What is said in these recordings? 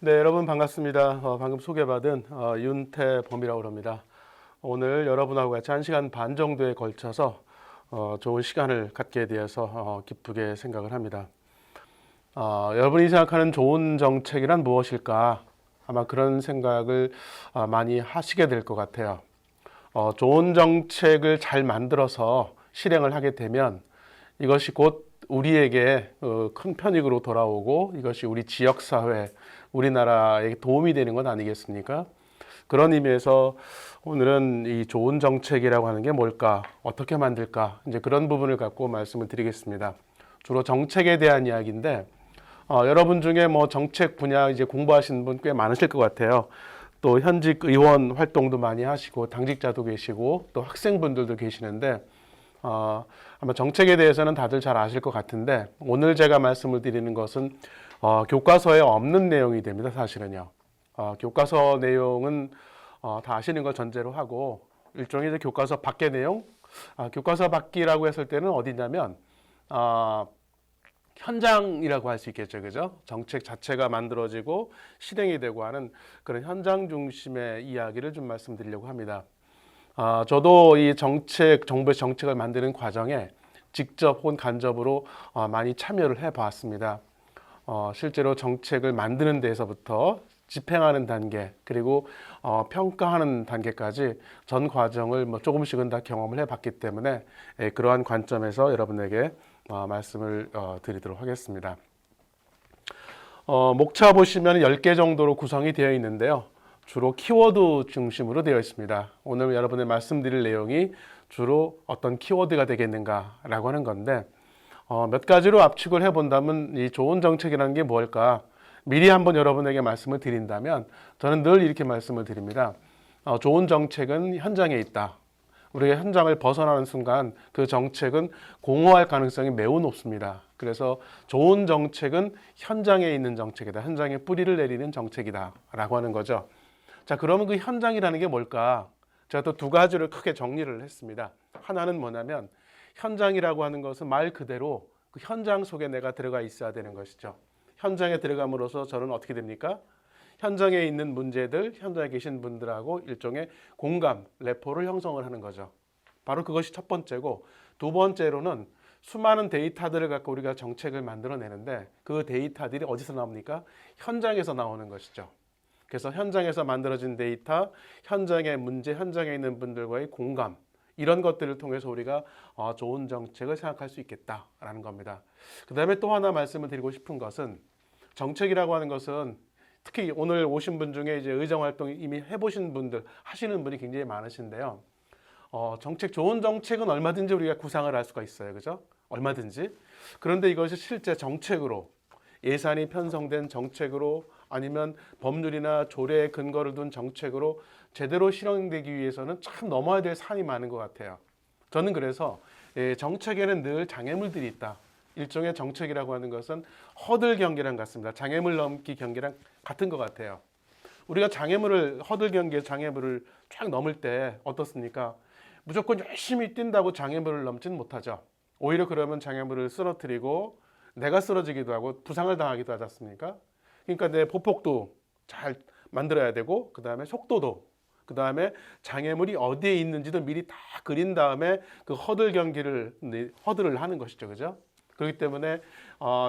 네, 여러분 반갑습니다. 방금 소개받은 윤태범이라고 합니다. 오늘 여러분하고 같이 1시간 반 정도에 걸쳐서 좋은 시간을 갖게 되어서 기쁘게 생각을 합니다. 여러분이 생각하는 좋은 정책이란 무엇일까? 아마 그런 생각을 많이 하시게 될 것 같아요. 좋은 정책을 잘 만들어서 실행을 하게 되면 이것이 곧 우리에게 큰 편익으로 돌아오고 이것이 우리 지역사회, 우리나라에 도움이 되는 것 아니겠습니까? 그런 의미에서 오늘은 이 좋은 정책이라고 하는 게 뭘까? 어떻게 만들까? 이제 그런 부분을 갖고 말씀을 드리겠습니다. 주로 정책에 대한 이야기인데, 여러분 중에 뭐 정책 분야 이제 공부하시는 분 꽤 많으실 것 같아요. 또 현직 의원 활동도 많이 하시고, 당직자도 계시고, 또 학생분들도 계시는데, 아마 정책에 대해서는 다들 잘 아실 것 같은데, 오늘 제가 말씀을 드리는 것은 교과서에 없는 내용이 됩니다. 사실은요. 교과서 내용은 다 아시는 걸 전제로 하고 일종의 이제 교과서 밖의 내용. 교과서 밖이라고 했을 때는 어디냐면 현장이라고 할 수 있겠죠, 그죠? 정책 자체가 만들어지고 실행이 되고 하는 그런 현장 중심의 이야기를 좀 말씀드리려고 합니다. 저도 이 정부의 정책을 만드는 과정에 직접 혹은 간접으로 많이 참여를 해봤습니다. 실제로 정책을 만드는 데에서부터 집행하는 단계 그리고 평가하는 단계까지 전 과정을 뭐 조금씩은 다 경험을 해봤기 때문에 그러한 관점에서 여러분에게 말씀을 드리도록 하겠습니다. 목차 보시면 10개 정도로 구성이 되어 있는데요. 주로 키워드 중심으로 되어 있습니다. 오늘 여러분의 말씀드릴 내용이 주로 어떤 키워드가 되겠는가라고 하는 건데 몇 가지로 압축을 해본다면 이 좋은 정책이라는 게 뭘까? 미리 한번 여러분에게 말씀을 드린다면 저는 늘 이렇게 말씀을 드립니다. 좋은 정책은 현장에 있다. 우리가 현장을 벗어나는 순간 그 정책은 공허할 가능성이 매우 높습니다. 그래서 좋은 정책은 현장에 있는 정책이다. 현장에 뿌리를 내리는 정책이다. 라고 하는 거죠. 자, 그러면 그 현장이라는 게 뭘까? 제가 또 2가지를 크게 정리를 했습니다. 하나는 뭐냐면 현장이라고 하는 것은 말 그대로 그 현장 속에 내가 들어가 있어야 되는 것이죠. 현장에 들어감으로써 저는 어떻게 됩니까? 현장에 있는 문제들, 현장에 계신 분들하고 일종의 공감, 레포를 형성을 하는 거죠. 바로 그것이 첫 번째고, 두 번째로는 수많은 데이터들을 갖고 우리가 정책을 만들어내는데 그 데이터들이 어디서 나옵니까? 현장에서 나오는 것이죠. 그래서 현장에서 만들어진 데이터, 현장의 문제, 현장에 있는 분들과의 공감, 이런 것들을 통해서 우리가 좋은 정책을 생각할 수 있겠다라는 겁니다. 그 다음에 또 하나 말씀을 드리고 싶은 것은 정책이라고 하는 것은 특히 오늘 오신 분 중에 이제 의정활동 이미 해보신 분들, 하시는 분이 굉장히 많으신데요. 좋은 정책은 얼마든지 우리가 구상을 할 수가 있어요. 그죠? 얼마든지. 그런데 이것이 실제 정책으로 예산이 편성된 정책으로 아니면 법률이나 조례에 근거를 둔 정책으로 제대로 실행되기 위해서는 참 넘어야 될 산이 많은 것 같아요. 저는 그래서 정책에는 늘 장애물들이 있다. 일종의 정책이라고 하는 것은 허들 경계랑 같습니다. 장애물 넘기 경계랑 같은 것 같아요. 우리가 허들 경계 장애물을 쫙 넘을 때 어떻습니까? 무조건 열심히 뛴다고 장애물을 넘지는 못하죠. 오히려 그러면 장애물을 쓰러뜨리고 내가 쓰러지기도 하고 부상을 당하기도 하지 않습니까? 그러니까 내 보폭도 잘 만들어야 되고 그 다음에 속도도 그 다음에 장애물이 어디에 있는지도 미리 다 그린 다음에 그 허들을 하는 것이죠. 그죠? 그렇기 때문에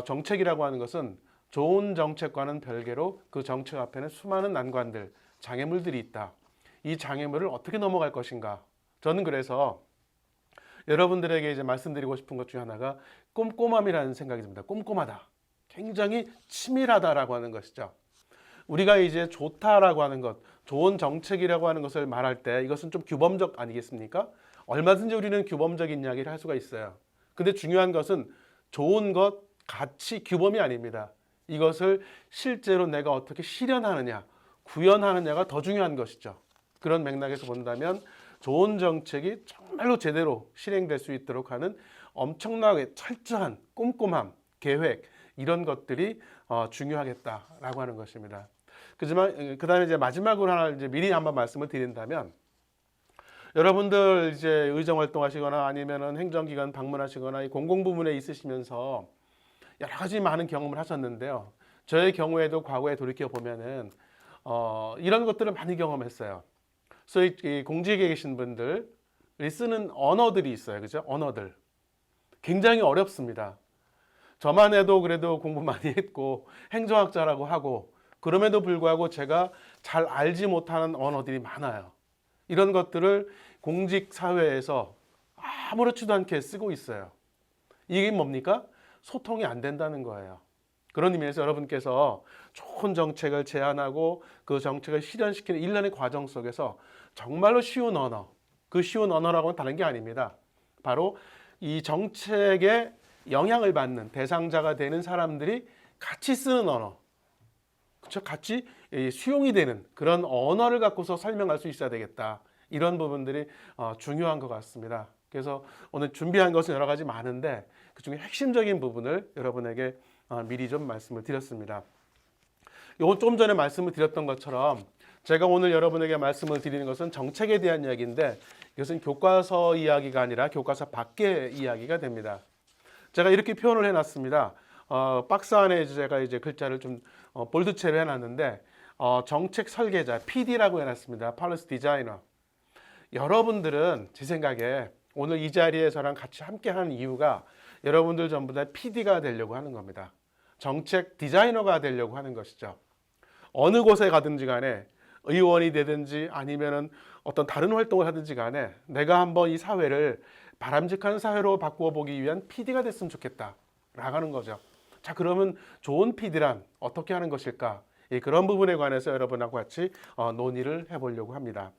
정책이라고 하는 것은 좋은 정책과는 별개로 그 정책 앞에는 수많은 난관들, 장애물들이 있다. 이 장애물을 어떻게 넘어갈 것인가? 저는 그래서 여러분들에게 이제 말씀드리고 싶은 것 중에 하나가 꼼꼼함이라는 생각이 듭니다. 꼼꼼하다. 굉장히 치밀하다라고 하는 것이죠. 우리가 이제 좋다라고 하는 것, 좋은 정책이라고 하는 것을 말할 때 이것은 좀 규범적 아니겠습니까? 얼마든지 우리는 규범적인 이야기를 할 수가 있어요. 근데 중요한 것은 좋은 것, 가치, 규범이 아닙니다. 이것을 실제로 내가 어떻게 실현하느냐, 구현하느냐가 더 중요한 것이죠. 그런 맥락에서 본다면 좋은 정책이 정말로 제대로 실행될 수 있도록 하는 엄청나게 철저한 꼼꼼함, 계획, 이런 것들이 중요하겠다라고 하는 것입니다. 그지만 그다음에 이제 마지막으로 하나 이제 미리 한번 말씀을 드린다면 여러분들 이제 의정 활동하시거나 아니면은 행정기관 방문하시거나 이 공공부문에 있으시면서 여러 가지 많은 경험을 하셨는데요. 저의 경우에도 과거에 돌이켜 보면은 이런 것들을 많이 경험했어요. 소위 이 공직에 계신 분들이 쓰는 언어들이 있어요. 그죠? 언어들. 굉장히 어렵습니다. 저만 해도 그래도 공부 많이 했고 행정학자라고 하고 그럼에도 불구하고 제가 잘 알지 못하는 언어들이 많아요. 이런 것들을 공직 사회에서 아무렇지도 않게 쓰고 있어요. 이게 뭡니까? 소통이 안 된다는 거예요. 그런 의미에서 여러분께서 좋은 정책을 제안하고 그 정책을 실현시키는 일련의 과정 속에서 정말로 쉬운 언어, 그 쉬운 언어라고는 다른 게 아닙니다. 바로 이 정책에 영향을 받는 대상자가 되는 사람들이 같이 쓰는 언어, 그렇죠? 같이 수용이 되는 그런 언어를 갖고서 설명할 수 있어야 되겠다. 이런 부분들이 중요한 것 같습니다. 그래서 오늘 준비한 것은 여러 가지 많은데 그중에 핵심적인 부분을 여러분에게 미리 좀 말씀을 드렸습니다. 요건 조금 전에 말씀을 드렸던 것처럼 제가 오늘 여러분에게 말씀을 드리는 것은 정책에 대한 이야기인데 이것은 교과서 이야기가 아니라 교과서 밖의 이야기가 됩니다. 제가 이렇게 표현을 해놨습니다. 박스 안에 제가 이제 글자를 좀 볼드체로 해놨는데 정책 설계자 PD라고 해놨습니다. Policy Designer. 여러분들은 제 생각에 오늘 이 자리에 저랑 같이 함께하는 이유가 여러분들 전부 다 PD가 되려고 하는 겁니다. 정책 디자이너가 되려고 하는 것이죠. 어느 곳에 가든지 간에 의원이 되든지 아니면은 어떤 다른 활동을 하든지 간에 내가 한번 이 사회를 바람직한 사회로 바꾸어 보기 위한 PD가 됐으면 좋겠다 라고 하는 거죠. 자, 그러면 좋은 PD란 어떻게 하는 것일까? 그런 부분에 관해서 여러분하고 같이 논의를 해보려고 합니다.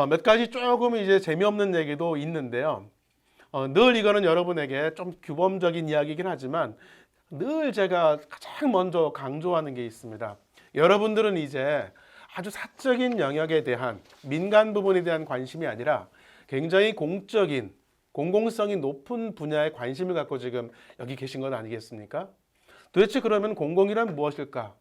몇 가지 조금 이제 재미없는 얘기도 있는데요. 늘 이거는 여러분에게 좀 규범적인 이야기이긴 하지만 늘 제가 가장 먼저 강조하는 게 있습니다. 여러분들은 이제 아주 사적인 영역에 대한 민간 부분에 대한 관심이 아니라 굉장히 공적인 공공성이 높은 분야에 관심을 갖고 지금 여기 계신 건 아니겠습니까? 도대체 그러면 공공이란 무엇일까?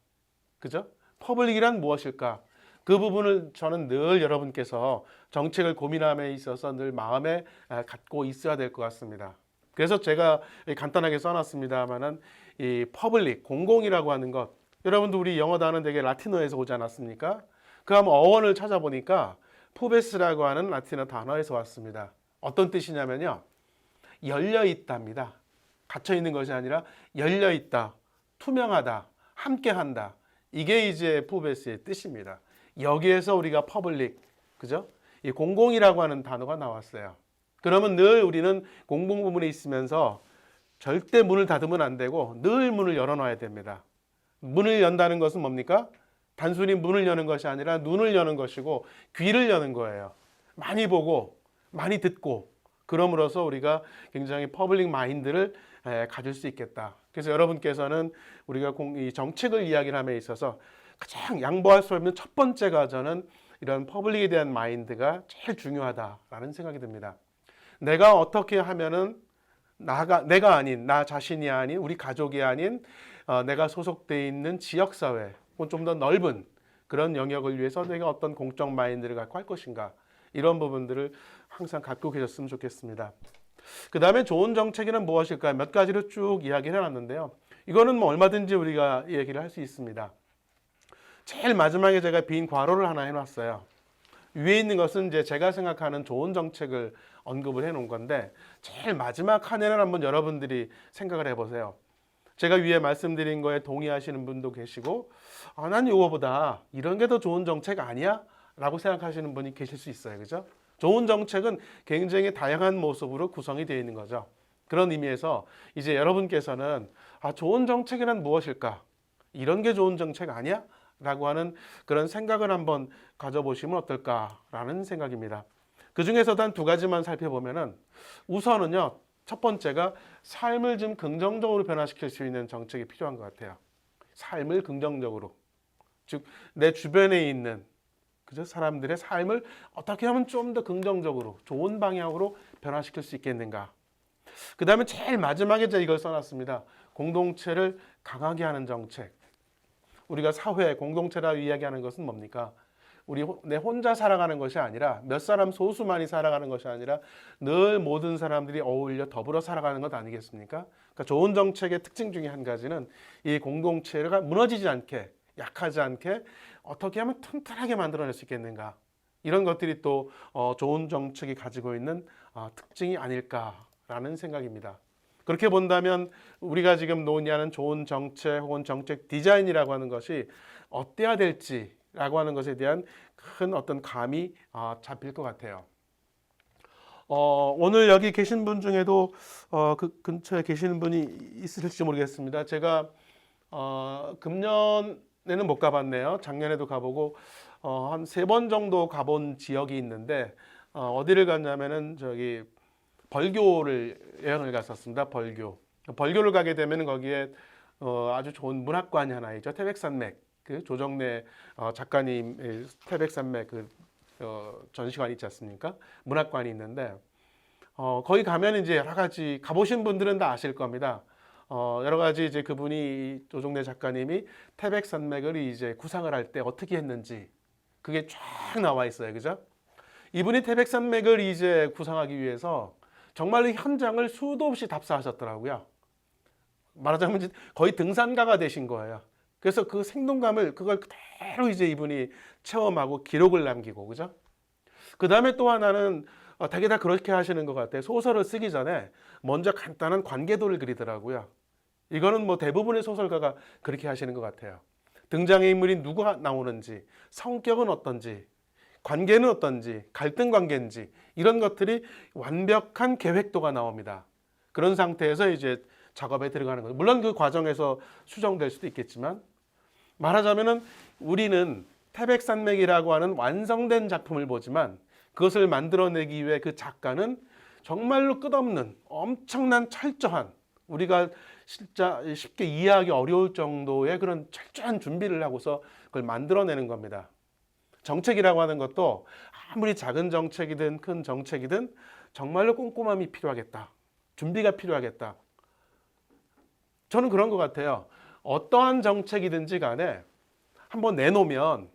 그죠? 퍼블릭이란 무엇일까? 그 부분을 저는 늘 여러분께서 정책을 고민함에 있어서 늘 마음에 갖고 있어야 될 것 같습니다. 그래서 제가 간단하게 써놨습니다만은 이 퍼블릭, 공공이라고 하는 것, 여러분도 우리 영어 단어는 되게 라틴어에서 오지 않았습니까? 그 한번 어원을 찾아보니까 푸베스라고 하는 라틴어 단어에서 왔습니다. 어떤 뜻이냐면요, 열려 있답니다. 갇혀 있는 것이 아니라 열려 있다, 투명하다, 함께한다. 이게 이제 푸베스의 뜻입니다. 여기에서 우리가 퍼블릭, 그죠? 이 공공이라고 하는 단어가 나왔어요. 그러면 늘 우리는 공공 부문에 있으면서 절대 문을 닫으면 안 되고 늘 문을 열어놔야 됩니다. 문을 연다는 것은 뭡니까? 단순히 문을 여는 것이 아니라 눈을 여는 것이고 귀를 여는 거예요. 많이 보고 많이 듣고 그럼으로써 우리가 굉장히 퍼블릭 마인드를 가질 수 있겠다. 그래서 여러분께서는 우리가 이 정책을 이야기를 함에 있어서 가장 양보할 수 없는 첫 번째가 저는 이런 퍼블릭에 대한 마인드가 제일 중요하다라는 생각이 듭니다. 내가 어떻게 하면은 내가 아닌, 나 자신이 아닌, 우리 가족이 아닌 내가 소속돼 있는 지역사회, 좀 더 넓은 그런 영역을 위해서 내가 어떤 공적 마인드를 갖고 할 것인가, 이런 부분들을 항상 갖고 계셨으면 좋겠습니다. 그 다음에 좋은 정책에는 무엇일까? 몇 가지로 쭉 이야기를 해놨는데요. 이거는 뭐 얼마든지 우리가 얘기를 할 수 있습니다. 제일 마지막에 제가 빈 괄호를 하나 해놨어요. 위에 있는 것은 이제 제가 생각하는 좋은 정책을 언급을 해놓은 건데 제일 마지막 칸에는 한번 여러분들이 생각을 해보세요. 제가 위에 말씀드린 거에 동의하시는 분도 계시고 난 이거보다 이런 게 더 좋은 정책 아니야? 라고 생각하시는 분이 계실 수 있어요. 그죠? 좋은 정책은 굉장히 다양한 모습으로 구성이 되어 있는 거죠. 그런 의미에서 이제 여러분께서는 좋은 정책이란 무엇일까? 이런 게 좋은 정책 아니야? 라고 하는 그런 생각을 한번 가져보시면 어떨까라는 생각입니다. 그 중에서도 한 두 가지만 살펴보면은 우선은요, 첫 번째가 삶을 좀 긍정적으로 변화시킬 수 있는 정책이 필요한 것 같아요. 삶을 긍정적으로. 즉, 내 주변에 있는 그죠? 사람들의 삶을 어떻게 하면 좀 더 긍정적으로, 좋은 방향으로 변화시킬 수 있겠는가. 그 다음에 제일 마지막에 제가 이걸 써놨습니다. 공동체를 강하게 하는 정책. 우리가 사회, 공동체라고 이야기하는 것은 뭡니까? 내 혼자 살아가는 것이 아니라 몇 사람 소수만이 살아가는 것이 아니라 늘 모든 사람들이 어울려 더불어 살아가는 것 아니겠습니까? 그러니까 좋은 정책의 특징 중에 한 가지는 이 공동체가 무너지지 않게, 약하지 않게 어떻게 하면 튼튼하게 만들어낼 수 있겠는가, 이런 것들이 또 좋은 정책이 가지고 있는 특징이 아닐까라는 생각입니다. 그렇게 본다면 우리가 지금 논의하는 좋은 정책 혹은 정책 디자인이라고 하는 것이 어때야 될지라고 하는 것에 대한 큰 어떤 감이 잡힐 것 같아요. 오늘 여기 계신 분 중에도 그 근처에 계시는 분이 있을지 모르겠습니다. 제가 금년에는 못 가봤네요. 작년에도 가보고 한 3번 정도 가본 지역이 있는데 어디를 갔냐면은 저기 벌교를 여행을 갔었습니다. 벌교를 가게 되면 거기에 아주 좋은 문학관이 하나 있죠. 태백산맥, 그 조정래 작가님 태백산맥 그 전시관이 있지 않습니까? 문학관이 있는데 거기 가면 이제 여러 가지 가보신 분들은 다 아실 겁니다. 여러 가지 이제 그분이 조정래 작가님이 태백산맥을 이제 구상을 할 때 어떻게 했는지 그게 쫙 나와 있어요, 그죠? 이분이 태백산맥을 이제 구상하기 위해서 정말로 현장을 수도 없이 답사하셨더라고요. 말하자면 거의 등산가가 되신 거예요. 그래서 그 생동감을 그걸 그대로 이제 이분이 체험하고 기록을 남기고, 그죠? 그 다음에 또 하나는 되게 다 그렇게 하시는 것 같아요. 소설을 쓰기 전에 먼저 간단한 관계도를 그리더라고요. 이거는 뭐 대부분의 소설가가 그렇게 하시는 것 같아요. 등장의 인물이 누가 나오는지, 성격은 어떤지, 관계는 어떤지, 갈등 관계인지, 이런 것들이 완벽한 계획도가 나옵니다. 그런 상태에서 이제 작업에 들어가는 거죠. 물론 그 과정에서 수정될 수도 있겠지만, 말하자면은 우리는 태백산맥이라고 하는 완성된 작품을 보지만 그것을 만들어내기 위해 그 작가는 정말로 끝없는 엄청난 철저한, 우리가 진짜 쉽게 이해하기 어려울 정도의 그런 철저한 준비를 하고서 그걸 만들어내는 겁니다. 정책이라고 하는 것도 아무리 작은 정책이든 큰 정책이든 정말로 꼼꼼함이 필요하겠다. 준비가 필요하겠다. 저는 그런 것 같아요. 어떠한 정책이든지 간에 한번 내놓으면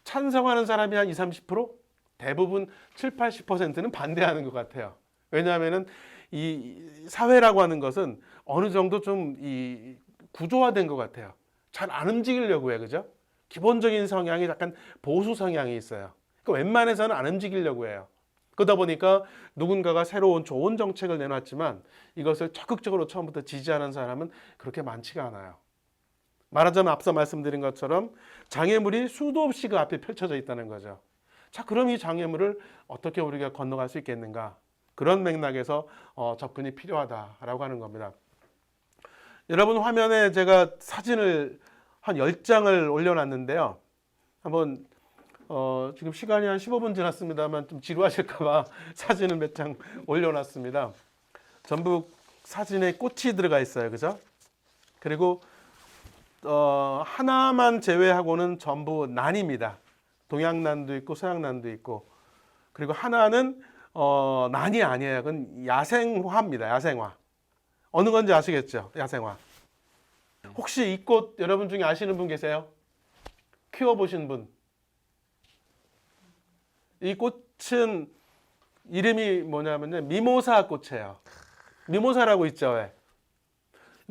찬성하는 사람이 한 20, 30%? 대부분 7, 80%는 반대하는 것 같아요. 왜냐하면 이 사회라고 하는 것은 어느 정도 좀 이 구조화된 것 같아요. 잘 안 움직이려고 해요. 그죠? 기본적인 성향이 약간 보수 성향이 있어요. 그러니까 웬만해서는 안 움직이려고 해요. 그러다 보니까 누군가가 새로운 좋은 정책을 내놨지만 이것을 적극적으로 처음부터 지지하는 사람은 그렇게 많지가 않아요. 말하자면 앞서 말씀드린 것처럼 장애물이 수도 없이 그 앞에 펼쳐져 있다는 거죠. 자, 그럼 이 장애물을 어떻게 우리가 건너갈 수 있겠는가? 그런 맥락에서 접근이 필요하다라고 하는 겁니다. 여러분 화면에 제가 사진을 한 10장을 올려놨는데요. 한번 지금 시간이 한 15분 지났습니다만 좀 지루하실까봐 사진을 몇 장 올려놨습니다. 전부 사진에 꽃이 들어가 있어요. 그죠? 그리고 하나만 제외하고는 전부 난입니다. 동양난도 있고 서양난도 있고, 그리고 하나는 난이 아니에요. 그건 야생화입니다. 야생화. 어느 건지 아시겠죠? 야생화. 혹시 이 꽃 여러분 중에 아시는 분 계세요? 키워보신 분? 이 꽃은 이름이 뭐냐면요, 미모사 꽃이에요. 미모사라고 있죠. 왜?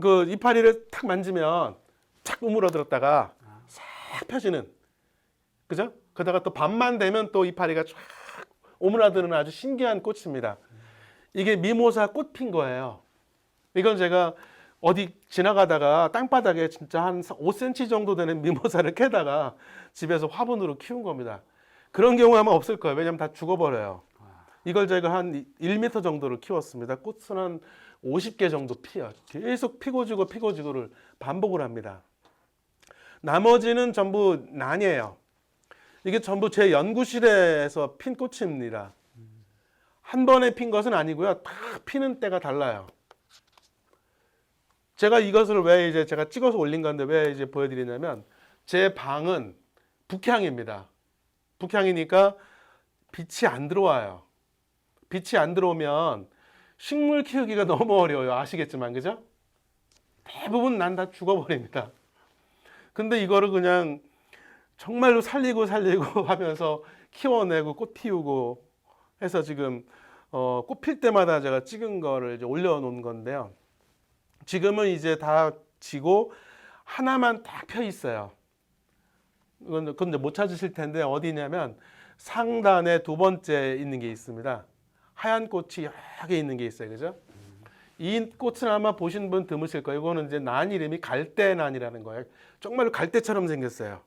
그 이파리를 탁 만지면 착 우물어들었다가 싹 펴지는, 그죠? 그러다가 또 밤만 되면 또 이파리가 쫙 오므라드는 아주 신기한 꽃입니다. 이게 미모사 꽃 핀 거예요. 이건 제가 어디 지나가다가 땅바닥에 진짜 한 5cm 정도 되는 미모사를 캐다가 집에서 화분으로 키운 겁니다. 그런 경우 아마 없을 거예요. 왜냐하면 다 죽어버려요. 이걸 제가 한 1m 정도를 키웠습니다. 꽃은 한 50개 정도 피어요. 계속 피고 지고 피고 지고를 반복을 합니다. 나머지는 전부 난이에요. 이게 전부 제 연구실에서 핀 꽃입니다. 한 번에 핀 것은 아니고요. 다 피는 때가 달라요. 제가 이것을 왜 이제 제가 찍어서 올린 건데 왜 이제 보여드리냐면, 제 방은 북향입니다. 북향이니까 빛이 안 들어와요. 빛이 안 들어오면 식물 키우기가 너무 어려워요. 아시겠지만, 그죠? 대부분 난 다 죽어버립니다. 근데 이거를 그냥 정말로 살리고 하면서 키워내고 꽃 피우고 해서 지금 꽃 필 때마다 제가 찍은 거를 이제 올려놓은 건데요. 지금은 이제 다 지고 하나만 딱 펴 있어요. 그건 이제 못 찾으실 텐데 어디냐면 상단에 두 번째 있는 게 있습니다. 하얀 꽃이 여러 개 있는 게 있어요. 그죠? 이 꽃은 아마 보신 분 드무실 거예요. 이거는 이제 난 이름이 갈대난이라는 거예요. 정말로 갈대처럼 생겼어요.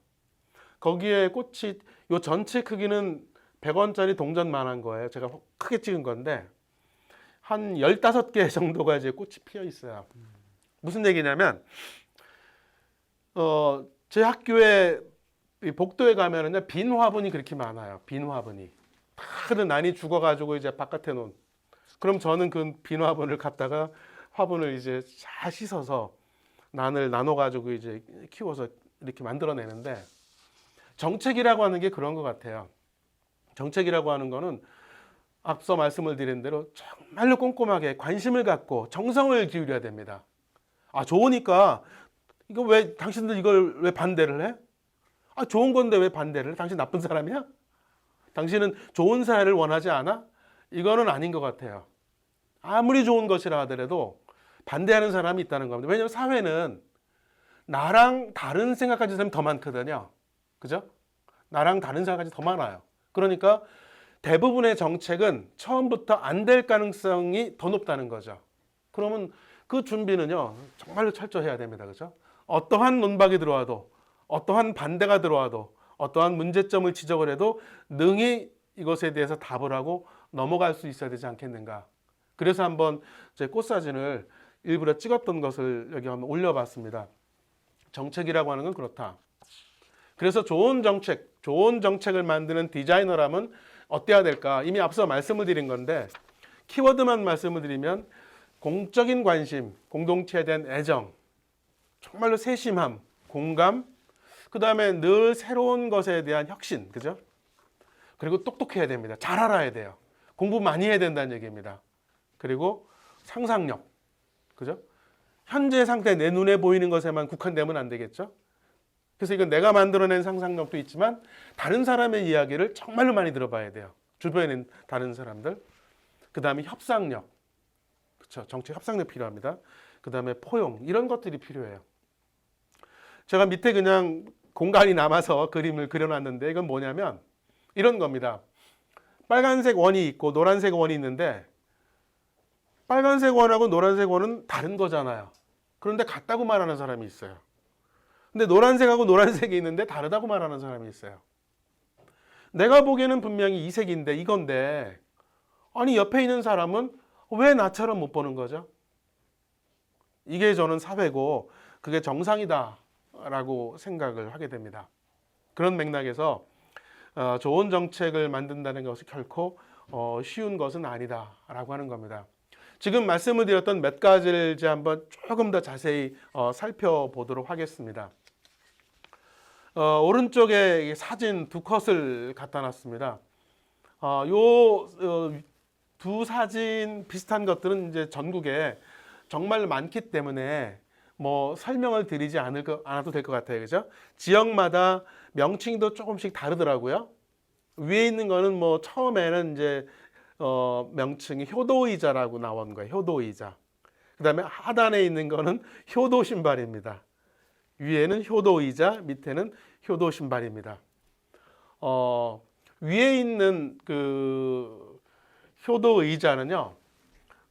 거기에 꽃이 요 전체 크기는 100원짜리 동전만한 거예요. 제가 크게 찍은 건데 한 15개 정도가 이제 꽃이 피어 있어요. 무슨 얘기냐면 제 학교에 복도에 가면은 빈 화분이 그렇게 많아요. 빈 화분이. 다들 난이 죽어가지고 이제 바깥에 놓은. 그럼 저는 그 빈 화분을 갖다가 화분을 이제 잘 씻어서 난을 나눠가지고 이제 키워서 이렇게 만들어내는데 정책이라고 하는 게 그런 것 같아요. 정책이라고 하는 거는 앞서 말씀을 드린 대로 정말로 꼼꼼하게 관심을 갖고 정성을 기울여야 됩니다. 아, 좋으니까 이거 왜 당신들 이걸 왜 반대를 해? 아, 좋은 건데 왜 반대를 해? 당신 나쁜 사람이야? 당신은 좋은 사회를 원하지 않아? 이거는 아닌 것 같아요. 아무리 좋은 것이라 하더라도 반대하는 사람이 있다는 겁니다. 왜냐하면 사회는 나랑 다른 생각 가진 사람이 더 많거든요. 그죠? 나랑 다른 생각 가진 더 많아요. 그러니까 대부분의 정책은 처음부터 안 될 가능성이 더 높다는 거죠. 그러면 그 준비는요, 정말로 철저해야 됩니다. 그죠? 어떠한 논박이 들어와도, 어떠한 반대가 들어와도, 어떠한 문제점을 지적을 해도 능히 이것에 대해서 답을 하고 넘어갈 수 있어야 되지 않겠는가. 그래서 한번 제 꽃사진을 일부러 찍었던 것을 여기 한번 올려봤습니다. 정책이라고 하는 건 그렇다. 그래서 좋은 정책을 만드는 디자이너라면 어때야 될까? 이미 앞서 말씀을 드린 건데 키워드만 말씀을 드리면 공적인 관심, 공동체에 대한 애정, 정말로 세심함, 공감, 그 다음에 늘 새로운 것에 대한 혁신, 그죠? 그리고 똑똑해야 됩니다. 잘 알아야 돼요. 공부 많이 해야 된다는 얘기입니다. 그리고 상상력, 그죠? 현재 상태, 내 눈에 보이는 것에만 국한되면 안 되겠죠? 그래서 이건 내가 만들어낸 상상력도 있지만 다른 사람의 이야기를 정말로 많이 들어봐야 돼요. 주변에 있는 다른 사람들. 그 다음에 협상력, 그렇죠? 정책 협상력 필요합니다. 그 다음에 포용, 이런 것들이 필요해요. 제가 밑에 그냥 공간이 남아서 그림을 그려놨는데 이건 뭐냐면 이런 겁니다. 빨간색 원이 있고 노란색 원이 있는데 빨간색 원하고 노란색 원은 다른 거잖아요. 그런데 같다고 말하는 사람이 있어요. 근데 노란색하고 노란색이 있는데 다르다고 말하는 사람이 있어요. 내가 보기에는 분명히 이 색인데 이건데 아니 옆에 있는 사람은 왜 나처럼 못 보는 거죠? 이게 저는 사회고 그게 정상이다 라고 생각을 하게 됩니다. 그런 맥락에서 좋은 정책을 만든다는 것이 결코 쉬운 것은 아니다 라고 하는 겁니다. 지금 말씀을 드렸던 몇 가지를 이제 한번 조금 더 자세히 살펴보도록 하겠습니다. 오른쪽에 사진 두 컷을 갖다 놨습니다. 두 사진 비슷한 것들은 이제 전국에 정말 많기 때문에 뭐 설명을 드리지 않아도 될 것 같아요. 그죠? 지역마다 명칭도 조금씩 다르더라고요. 위에 있는 거는 뭐 처음에는 이제 명칭이 효도의자라고 나온 거예요. 효도의자. 그 다음에 하단에 있는 거는 효도 신발입니다. 위에는 효도의자, 밑에는 효도 신발입니다. 위에 있는 그 효도의자는요,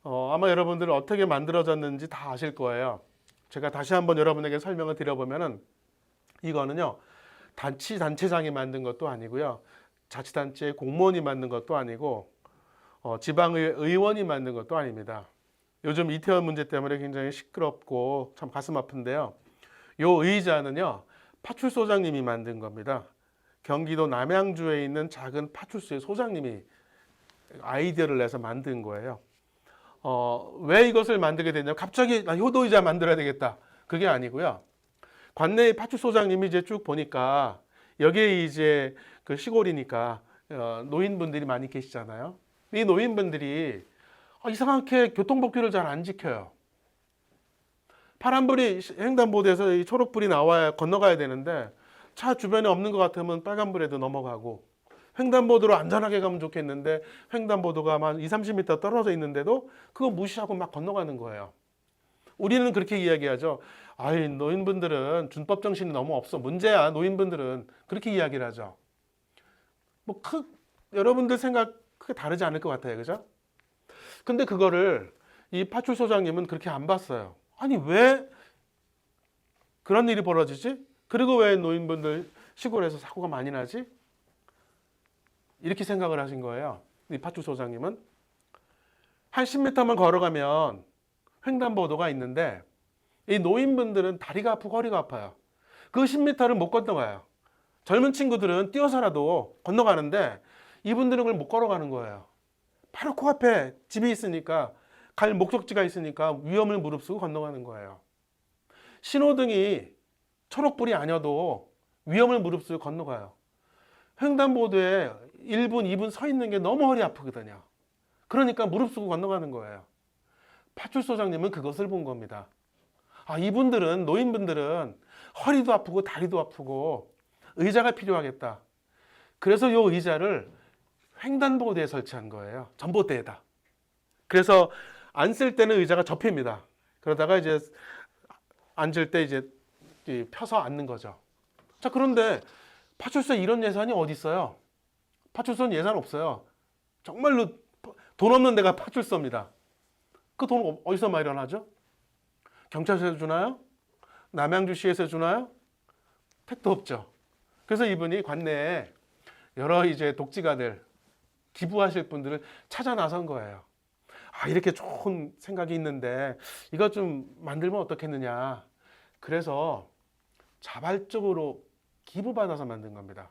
아마 여러분들 어떻게 만들어졌는지 다 아실 거예요. 제가 다시 한번 여러분에게 설명을 드려보면은 이거는요, 단체장이 만든 것도 아니고요, 자치단체의 공무원이 만든 것도 아니고, 지방의 의원이 만든 것도 아닙니다. 요즘 이태원 문제 때문에 굉장히 시끄럽고 참 가슴 아픈데요. 요 의자는요, 파출소장님이 만든 겁니다. 경기도 남양주에 있는 작은 파출소의 소장님이 아이디어를 내서 만든 거예요. 왜 이것을 만들게 됐냐면 갑자기 효도의자 만들어야 되겠다. 그게 아니고요. 관내의 파출소장님이 이제 쭉 보니까 여기에 이제 그 시골이니까 노인분들이 많이 계시잖아요. 이 노인분들이 이상하게 교통법규를 잘 안 지켜요. 파란불이 횡단보도에서 이 초록불이 나와야 건너가야 되는데 차 주변에 없는 것 같으면 빨간불에도 넘어가고, 횡단보도로 안전하게 가면 좋겠는데 횡단보도가 한 2, 30m 떨어져 있는데도 그거 무시하고 막 건너가는 거예요. 우리는 그렇게 이야기하죠. 아이, 노인분들은 준법 정신이 너무 없어. 문제야, 노인분들은. 그렇게 이야기를 하죠. 뭐 여러분들 생각 크게 다르지 않을 것 같아요. 그죠? 근데 그거를 이 파출소장님은 그렇게 안 봤어요. 아니, 왜 그런 일이 벌어지지? 그리고 왜 노인분들 시골에서 사고가 많이 나지? 이렇게 생각을 하신 거예요. 이 파출소장님은. 한 10m만 걸어가면 횡단보도가 있는데 이 노인분들은 다리가 아프고 허리가 아파요. 그 10m를 못 건너가요. 젊은 친구들은 뛰어서라도 건너가는데 이분들은 그걸 못 걸어가는 거예요. 바로 코앞에 집이 있으니까, 갈 목적지가 있으니까 위험을 무릅쓰고 건너가는 거예요. 신호등이 초록불이 아니어도 위험을 무릅쓰고 건너가요. 횡단보도에 1분, 2분 서 있는 게 너무 허리 아프거든요. 그러니까 무릅쓰고 건너가는 거예요. 파출소장님은 그것을 본 겁니다. 아, 이분들은, 노인분들은 허리도 아프고 다리도 아프고 의자가 필요하겠다. 그래서 이 의자를 횡단보도에 설치한 거예요. 전봇대에다. 그래서 앉을 때는 의자가 접힙니다. 그러다가 이제 앉을 때 이제 펴서 앉는 거죠. 자, 그런데 파출소에 이런 예산이 어디 있어요? 파출소는 예산 없어요. 정말로 돈 없는 데가 파출소입니다. 그 돈 어디서 마련하죠? 경찰서에서 주나요? 남양주시에서 주나요? 택도 없죠. 그래서 이분이 관내에 여러 이제 독지가들, 기부하실 분들을 찾아 나선 거예요. 아, 이렇게 좋은 생각이 있는데 이거 좀 만들면 어떻겠느냐. 그래서 자발적으로 기부받아서 만든 겁니다.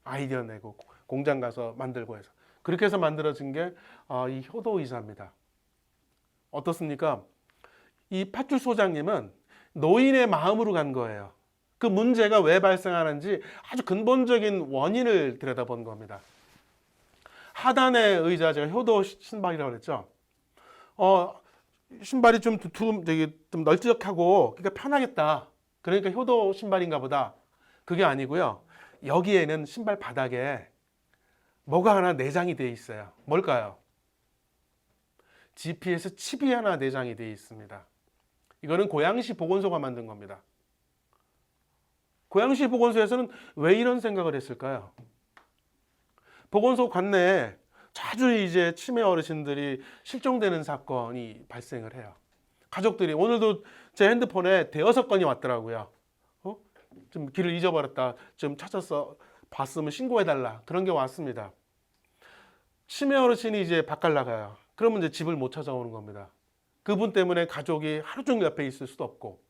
아이디어 내고 공장 가서 만들고 해서. 그렇게 해서 만들어진 게 이 효도의사입니다. 어떻습니까? 이 파출소장님은 노인의 마음으로 간 거예요. 그 문제가 왜 발생하는지 아주 근본적인 원인을 들여다본 겁니다. 하단의 의자, 제가 효도 신발이라고 그랬죠. 신발이 좀 좀 널찍하고 그러니까 편하겠다. 그러니까 효도 신발인가 보다. 그게 아니고요. 여기에는 신발 바닥에 뭐가 하나 내장이 되어 있어요. 뭘까요? GPS 칩이 하나 내장이 되어 있습니다. 이거는 고양시 보건소가 만든 겁니다. 고양시 보건소에서는 왜 이런 생각을 했을까요? 보건소 관내에 자주 이제 치매 어르신들이 실종되는 사건이 발생을 해요. 가족들이 오늘도 제 핸드폰에 대여섯 건이 왔더라고요. 좀 길을 잊어버렸다. 좀 찾아서 봤으면 신고해달라. 그런 게 왔습니다. 치매 어르신이 이제 바깥 나가요. 그러면 이제 집을 못 찾아오는 겁니다. 그분 때문에 가족이 하루 종일 옆에 있을 수도 없고.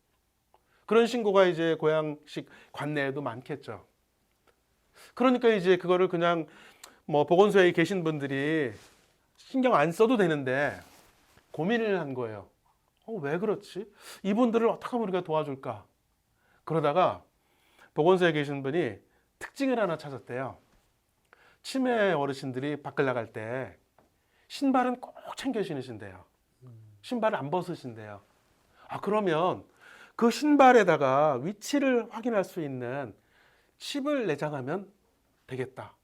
그런 신고가 이제 고양시 관내에도 많겠죠. 그러니까 이제 그거를 그냥 뭐 보건소에 계신 분들이 신경 안 써도 되는데 고민을 한 거예요. 왜 그렇지? 이분들을 어떻게 하면 우리가 도와줄까? 그러다가 보건소에 계신 분이 특징을 하나 찾았대요. 치매 어르신들이 밖을 나갈 때 신발은 꼭 챙겨 신으신대요. 신발을 안 벗으신대요. 그러면 그 신발에다가 위치를 확인할 수 있는 칩을 내장하면 되겠다.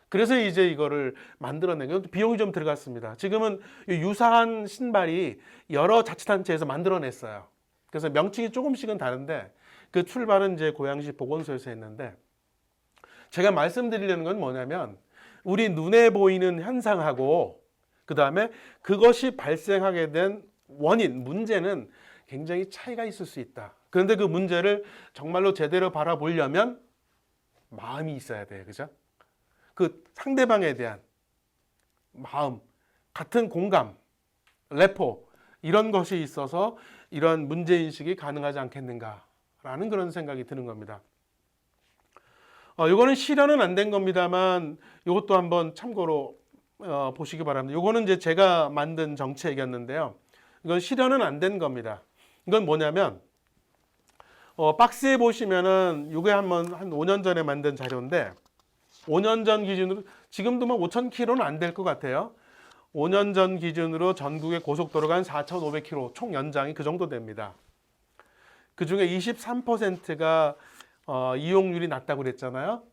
그래서 이제 이거를 만들어낸 게 비용이 좀 들어갔습니다. 지금은 유사한 신발이 여러 자치단체에서 만들어냈어요. 그래서 명칭이 조금씩은 다른데 그 출발은 이제 고양시 보건소에서 했는데, 제가 말씀드리려는 건 뭐냐면 우리 눈에 보이는 현상하고 그 다음에 그것이 발생하게 된 원인, 문제는 굉장히 차이가 있을 수 있다. 그런데 그 문제를 정말로 제대로 바라보려면 마음이 있어야 돼요. 그죠? 그 상대방에 대한 마음, 같은 공감, 레포, 이런 것이 있어서 이런 문제인식이 가능하지 않겠는가라는 그런 생각이 드는 겁니다. 이거는 실현은 안 된 겁니다만 이것도 한번 참고로 보시기 바랍니다. 이거는 이제 제가 만든 정책이었는데요. 이건 실현은 안 된 겁니다. 이건 뭐냐면 박스에 보시면은 이게 한 5년 전에 만든 자료인데 5년 전 기준으로 지금도 뭐 5,000km는 안 될 것 같아요. 5년 전 기준으로 전국의 고속도로가 한 4,500km 총 연장이 그 정도 됩니다. 그 중에 23%가 이용률이 낮다고 그랬잖아요.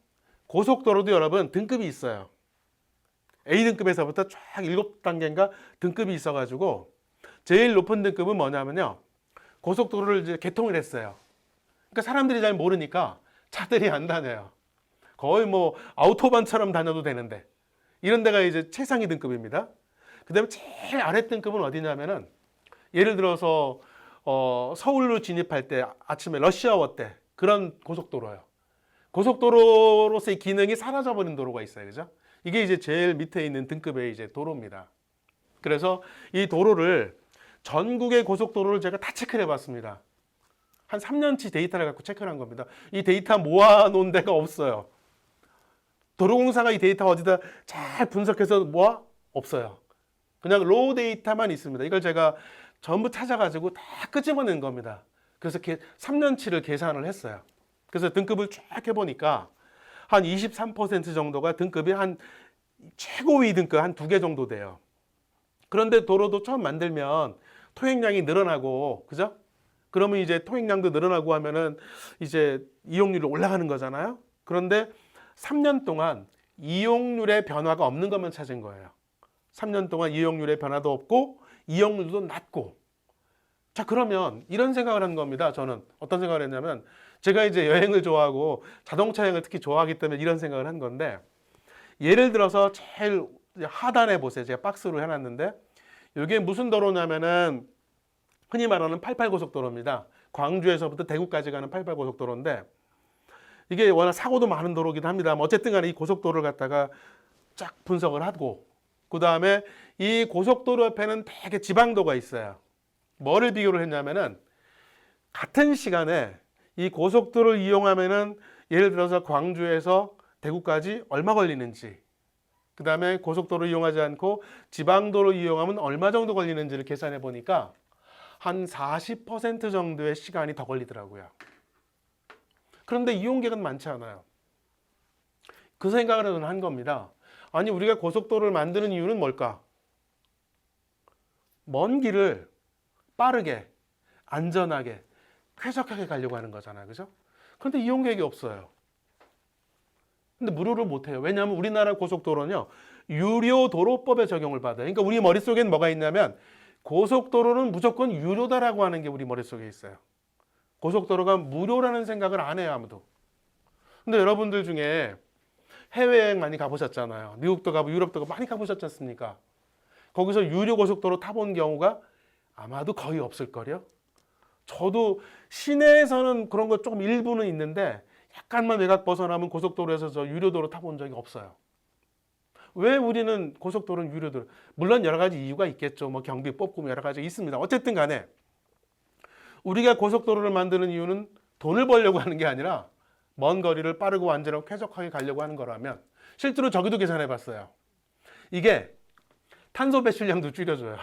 고속도로도 여러분 등급이 있어요. A등급에서부터 쫙 7단계인가 등급이 있어가지고 제일 높은 등급은 뭐냐면요. 고속도로를 이제 개통을 했어요. 그러니까 사람들이 잘 모르니까 차들이 안 다녀요. 거의 뭐 아우토반처럼 다녀도 되는데 이런 데가 이제 최상위 등급입니다. 그 다음에 제일 아래 등급은 어디냐면은 예를 들어서 서울로 진입할 때 아침에 러시아워 때 그런 고속도로요. 고속도로로서의 기능이 사라져버린 도로가 있어요. 그죠? 이게 이제 제일 밑에 있는 등급의 이제 도로입니다. 그래서 이 도로를 전국의 고속도로를 제가 다 체크를 해봤습니다. 한 3년치 데이터를 갖고 체크를 한 겁니다. 이 데이터 모아놓은 데가 없어요. 도로공사가 이 데이터 어디다 잘 분석해서 모아? 없어요. 그냥 로우 데이터만 있습니다. 이걸 제가 전부 찾아가지고 다 끄집어낸 겁니다. 그래서 3년치를 계산을 했어요. 그래서 등급을 쫙 해보니까 한 23% 정도가 등급이 한 최고위 등급 한 2개 정도 돼요. 그런데 도로도 처음 만들면 토행량이 늘어나고, 그죠? 그러면 이제 토행량도 늘어나고 하면은 이제 이용률이 올라가는 거잖아요. 그런데 3년 동안 이용률의 변화가 없는 것만 찾은 거예요. 3년 동안 이용률의 변화도 없고 이용률도 낮고. 자, 그러면 이런 생각을 한 겁니다. 저는 어떤 생각을 했냐면 제가 이제 여행을 좋아하고 자동차 여행을 특히 좋아하기 때문에 이런 생각을 한 건데, 예를 들어서 제일 하단에 보세요. 제가 박스로 해놨는데 이게 무슨 도로냐면은 흔히 말하는 88고속도로입니다. 광주에서부터 대구까지 가는 88고속도로인데 이게 워낙 사고도 많은 도로기도 합니다. 어쨌든 간에 이 고속도로를 갖다가 쫙 분석을 하고, 그 다음에 이 고속도로 옆에는 되게 지방도가 있어요. 뭐를 비교를 했냐면은 같은 시간에 이 고속도로를 이용하면은 예를 들어서 광주에서 대구까지 얼마 걸리는지, 그 다음에 고속도로 이용하지 않고 지방도로 이용하면 얼마 정도 걸리는지를 계산해 보니까 한 40% 정도의 시간이 더 걸리더라고요. 그런데 이용객은 많지 않아요. 그 생각을 한 겁니다. 아니, 우리가 고속도로를 만드는 이유는 뭘까? 먼 길을 빠르게, 안전하게, 쾌적하게 가려고 하는 거잖아요. 그죠? 그런데 이용객이 없어요. 근데 무료를 못해요. 왜냐하면 우리나라 고속도로는요, 유료도로법에 적용을 받아요. 그러니까 우리 머릿속엔 뭐가 있냐면 고속도로는 무조건 유료다라고 하는 게 우리 머릿속에 있어요. 고속도로가 무료라는 생각을 안 해요, 아무도. 근데 여러분들 중에 해외여행 많이 가보셨잖아요. 미국도 가고 유럽도 가고 많이 가보셨지 않습니까? 거기서 유료 고속도로 타본 경우가 아마도 거의 없을걸요. 저도 시내에서는 그런 거 조금 일부는 있는데 약간만 외곽 벗어나면 고속도로에서 저 유료도로 타본 적이 없어요. 왜 우리는 고속도로는 유료도로? 물론 여러 가지 이유가 있겠죠. 뭐 경비 뽑고 여러 가지 있습니다. 어쨌든 간에 우리가 고속도로를 만드는 이유는 돈을 벌려고 하는 게 아니라 먼 거리를 빠르고 안전하고 쾌적하게 가려고 하는 거라면, 실제로 저기도 계산해 봤어요. 이게 탄소 배출량도 줄여줘요.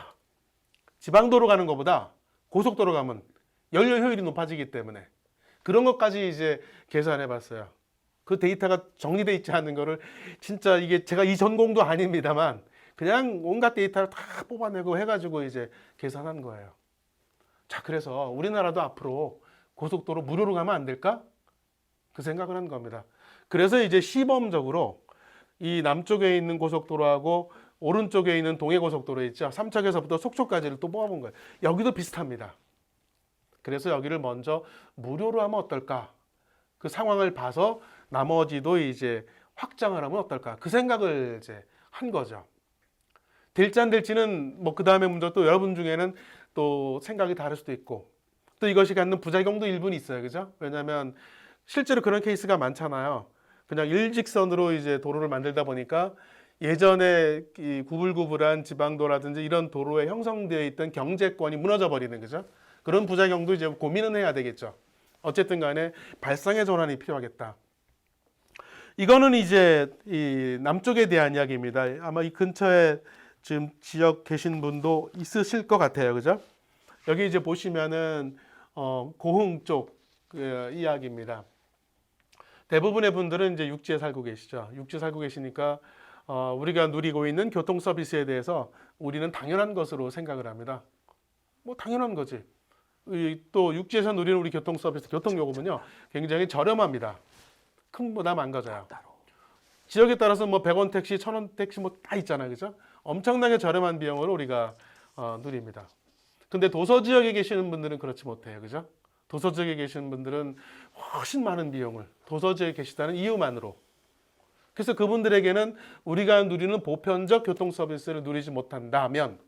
지방도로 가는 것보다 고속도로 가면 연료 효율이 높아지기 때문에 그런 것까지 이제 계산해 봤어요. 그 데이터가 정리되어 있지 않은 거를 진짜 이게 제가 이 전공도 아닙니다만 그냥 온갖 데이터를 다 뽑아내고 해가지고 이제 계산한 거예요. 자, 그래서 우리나라도 앞으로 고속도로 무료로 가면 안 될까? 그 생각을 한 겁니다. 그래서 이제 시범적으로 이 남쪽에 있는 고속도로하고 오른쪽에 있는 동해고속도로 있죠. 삼척에서부터 속초까지를 또 뽑아본 거예요. 여기도 비슷합니다. 그래서 여기를 먼저 무료로 하면 어떨까? 그 상황을 봐서 나머지도 이제 확장을 하면 어떨까? 그 생각을 이제 한 거죠. 될지 안 될지는 뭐 그 다음에 문제 또 여러분 중에는 또 생각이 다를 수도 있고 또 이것이 갖는 부작용도 일부는 있어요. 그죠? 왜냐하면 실제로 그런 케이스가 많잖아요. 그냥 일직선으로 이제 도로를 만들다 보니까 예전에 이 구불구불한 지방도라든지 이런 도로에 형성되어 있던 경제권이 무너져 버리는, 거죠. 그런 부작용도 이제 고민은 해야 되겠죠. 어쨌든 간에 발상의 전환이 필요하겠다. 이거는 이제 이 남쪽에 대한 이야기입니다. 아마 이 근처에 지금 지역 계신 분도 있으실 것 같아요. 그죠? 여기 이제 보시면은 고흥 쪽 이야기입니다. 대부분의 분들은 이제 육지에 살고 계시죠. 육지에 살고 계시니까 우리가 누리고 있는 교통 서비스에 대해서 우리는 당연한 것으로 생각을 합니다. 뭐 당연한 거지. 또 육지에서 누리는 우리 교통 서비스, 교통 요금은요 굉장히 저렴합니다. 큰 부담 안 가져요. 지역에 따라서 뭐 100원 택시, 1000원 택시 뭐 다 있잖아요, 그죠? 엄청나게 저렴한 비용으로 우리가 누립니다. 근데 도서 지역에 계시는 분들은 그렇지 못해요, 그죠? 도서 지역에 계시는 분들은 훨씬 많은 비용을 도서 지역에 계시다는 이유만으로. 그래서 그분들에게는 우리가 누리는 보편적 교통 서비스를 누리지 못한다면,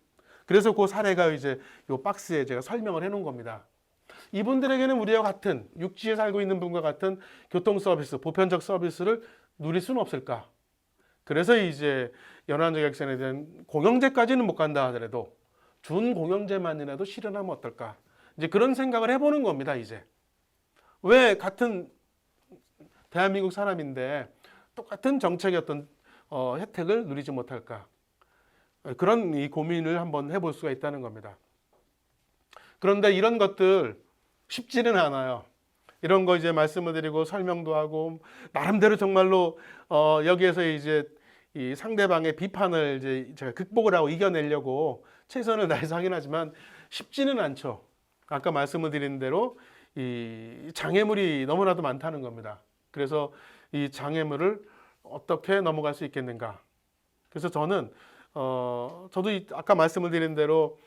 그래서 그 사례가 이제 요 박스에 제가 설명을 해놓은 겁니다. 이분들에게는 우리와 같은 육지에 살고 있는 분과 같은 교통 서비스, 보편적 서비스를 누릴 수는 없을까? 그래서 이제 연안저격선에 대한 공영제까지는 못 간다 하더라도 준공영제만이라도 실현하면 어떨까? 이제 그런 생각을 해보는 겁니다. 이제 왜 같은 대한민국 사람인데 똑같은 정책의 어떤 혜택을 누리지 못할까? 그런 이 고민을 한번 해볼 수가 있다는 겁니다. 그런데 이런 것들 쉽지는 않아요. 이런 거 이제 말씀을 드리고 설명도 하고 나름대로 정말로 여기에서 이제 이 상대방의 비판을 이제 제가 극복을 하고 이겨내려고 최선을 다해서 하긴 하지만 쉽지는 않죠. 아까 말씀을 드린 대로 이 장애물이 너무나도 많다는 겁니다. 그래서 이 장애물을 어떻게 넘어갈 수 있겠는가? 그래서 저는 저도 아까 말씀을 드린 대로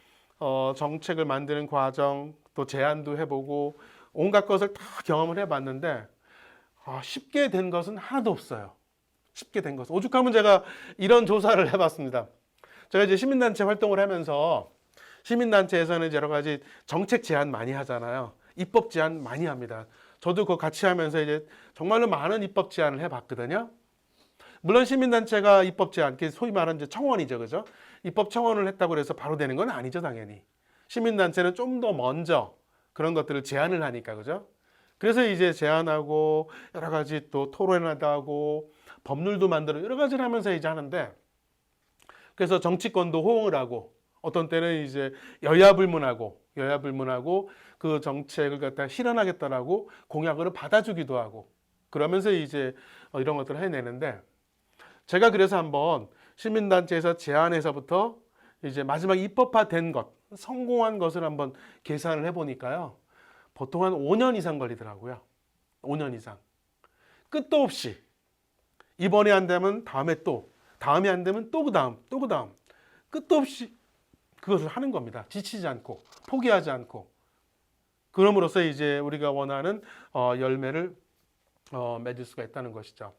정책을 만드는 과정 또 제안도 해보고 온갖 것을 다 경험을 해봤는데 쉽게 된 것은 하나도 없어요. 쉽게 된 것은. 오죽하면 제가 이런 조사를 해봤습니다. 제가 이제 시민단체 활동을 하면서 시민단체에서는 여러 가지 정책 제안 많이 하잖아요. 입법 제안 많이 합니다. 저도 그거 같이 하면서 이제 정말로 많은 입법 제안을 해봤거든요. 물론 시민단체가 입법 제안, 소위 말하는 이제 청원이죠, 그죠? 입법 청원을 했다고 해서 바로 되는 건 아니죠, 당연히. 시민단체는 좀 더 먼저 그런 것들을 제안을 하니까, 그죠? 그래서 이제 제안하고 여러 가지 또 토론하다 하고 법률도 만들어 여러 가지를 하면서 이제 하는데, 그래서 정치권도 호응을 하고 어떤 때는 이제 여야 불문하고 그 정책을 갖다 실현하겠다라고 공약을 받아주기도 하고 그러면서 이제 이런 것들을 해내는데, 제가 그래서 한번 시민단체에서 제안해서부터 이제 마지막 입법화된 것, 성공한 것을 한번 계산을 해보니까요. 보통 한 5년 이상 걸리더라고요. 5년 이상. 끝도 없이. 이번에 안 되면 다음에 또, 다음에 안 되면 또 그 다음, 또 그 다음. 끝도 없이 그것을 하는 겁니다. 지치지 않고, 포기하지 않고. 그럼으로써 이제 우리가 원하는 열매를 맺을 수가 있다는 것이죠.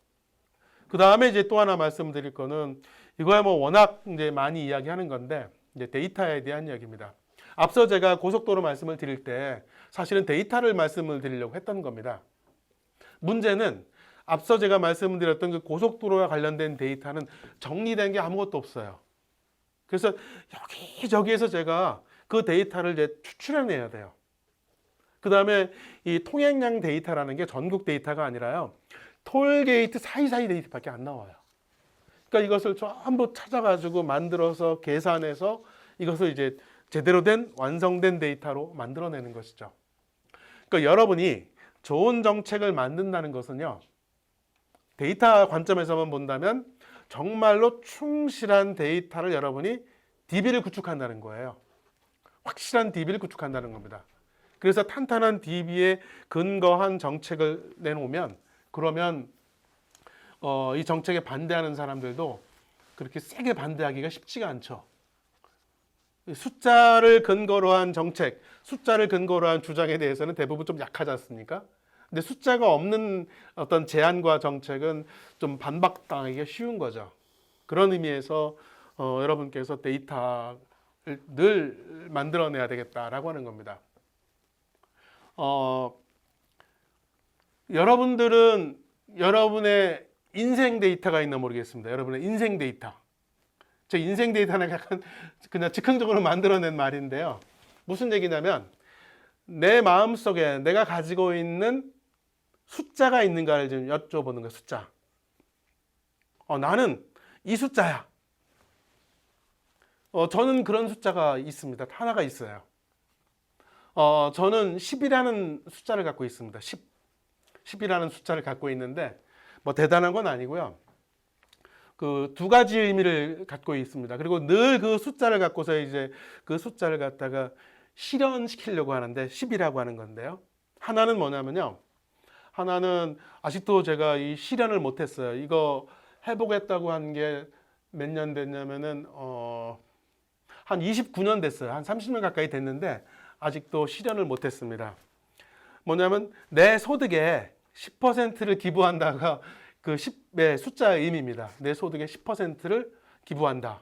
그 다음에 이제 또 하나 말씀드릴 거는 이거야 뭐 워낙 이제 많이 이야기하는 건데 이제 데이터에 대한 이야기입니다. 앞서 제가 고속도로 말씀을 드릴 때 사실은 데이터를 말씀을 드리려고 했던 겁니다. 문제는 앞서 제가 말씀드렸던 그 고속도로와 관련된 데이터는 정리된 게 아무것도 없어요. 그래서 여기저기에서 제가 그 데이터를 이제 추출해내야 돼요. 그 다음에 이 통행량 데이터라는 게 전국 데이터가 아니라요. 톨게이트 사이사이 데이터밖에 안 나와요. 그러니까 이것을 전부 찾아가지고 만들어서 계산해서 이것을 이제 제대로 된 완성된 데이터로 만들어내는 것이죠. 그러니까 여러분이 좋은 정책을 만든다는 것은요. 데이터 관점에서만 본다면 정말로 충실한 데이터를 여러분이 DB를 구축한다는 거예요. 확실한 DB를 구축한다는 겁니다. 그래서 탄탄한 DB에 근거한 정책을 내놓으면 그러면 이 정책에 반대하는 사람들도 그렇게 세게 반대하기가 쉽지가 않죠. 숫자를 근거로 한 정책, 숫자를 근거로 한 주장에 대해서는 대부분 좀 약하지 않습니까? 근데 숫자가 없는 어떤 제안과 정책은 좀 반박당하기가 쉬운 거죠. 그런 의미에서 여러분께서 데이터를 늘 만들어내야 되겠다라고 하는 겁니다. 여러분들은 여러분의 인생 데이터가 있나 모르겠습니다. 여러분의 인생 데이터. 제 인생 데이터는 약간 그냥 즉흥적으로 만들어낸 말인데요. 무슨 얘기냐면 내 마음속에 내가 가지고 있는 숫자가 있는가를 좀 여쭤보는 거예요. 숫자. 나는 이 숫자야. 저는 그런 숫자가 있습니다. 하나가 있어요. 저는 10이라는 숫자를 갖고 있습니다. 10이라는 숫자를 갖고 있는데 뭐 대단한 건 아니고요. 그 두 가지 의미를 갖고 있습니다. 그리고 늘 그 숫자를 갖고서 이제 그 숫자를 갖다가 실현시키려고 하는데 10이라고 하는 건데요. 하나는 뭐냐면요. 하나는 아직도 제가 이 실현을 못했어요. 이거 해보겠다고 한 게 몇 년 됐냐면은 한 29년 됐어요. 한 30년 가까이 됐는데 아직도 실현을 못했습니다. 뭐냐면 내 소득의 10%를 기부한다가 그 10의 숫자의 의미입니다. 내 소득의 10%를 기부한다.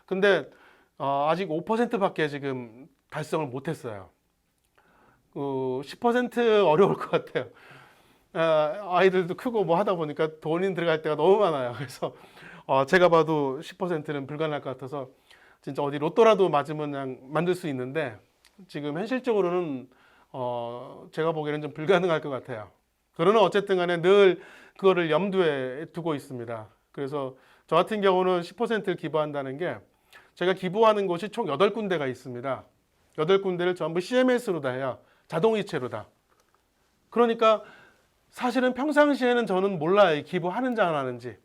근데 아직 5%밖에 지금 달성을 못했어요. 10% 어려울 것 같아요. 아이들도 크고 뭐 하다 보니까 돈이 들어갈 때가 너무 많아요. 그래서 제가 봐도 10%는 불가능할 것 같아서 진짜 어디 로또라도 맞으면 그냥 만들 수 있는데 지금 현실적으로는 제가 보기에는 좀 불가능할 것 같아요. 그러나 어쨌든 간에 늘 그거를 염두에 두고 있습니다. 그래서 저 같은 경우는 10%를 기부한다는 게 제가 기부하는 곳이 총 8군데가 있습니다. 8군데를 전부 CMS로 다 해요. 자동이체로 다. 그러니까 사실은 평상시에는 저는 몰라요. 기부하는지 안 하는지.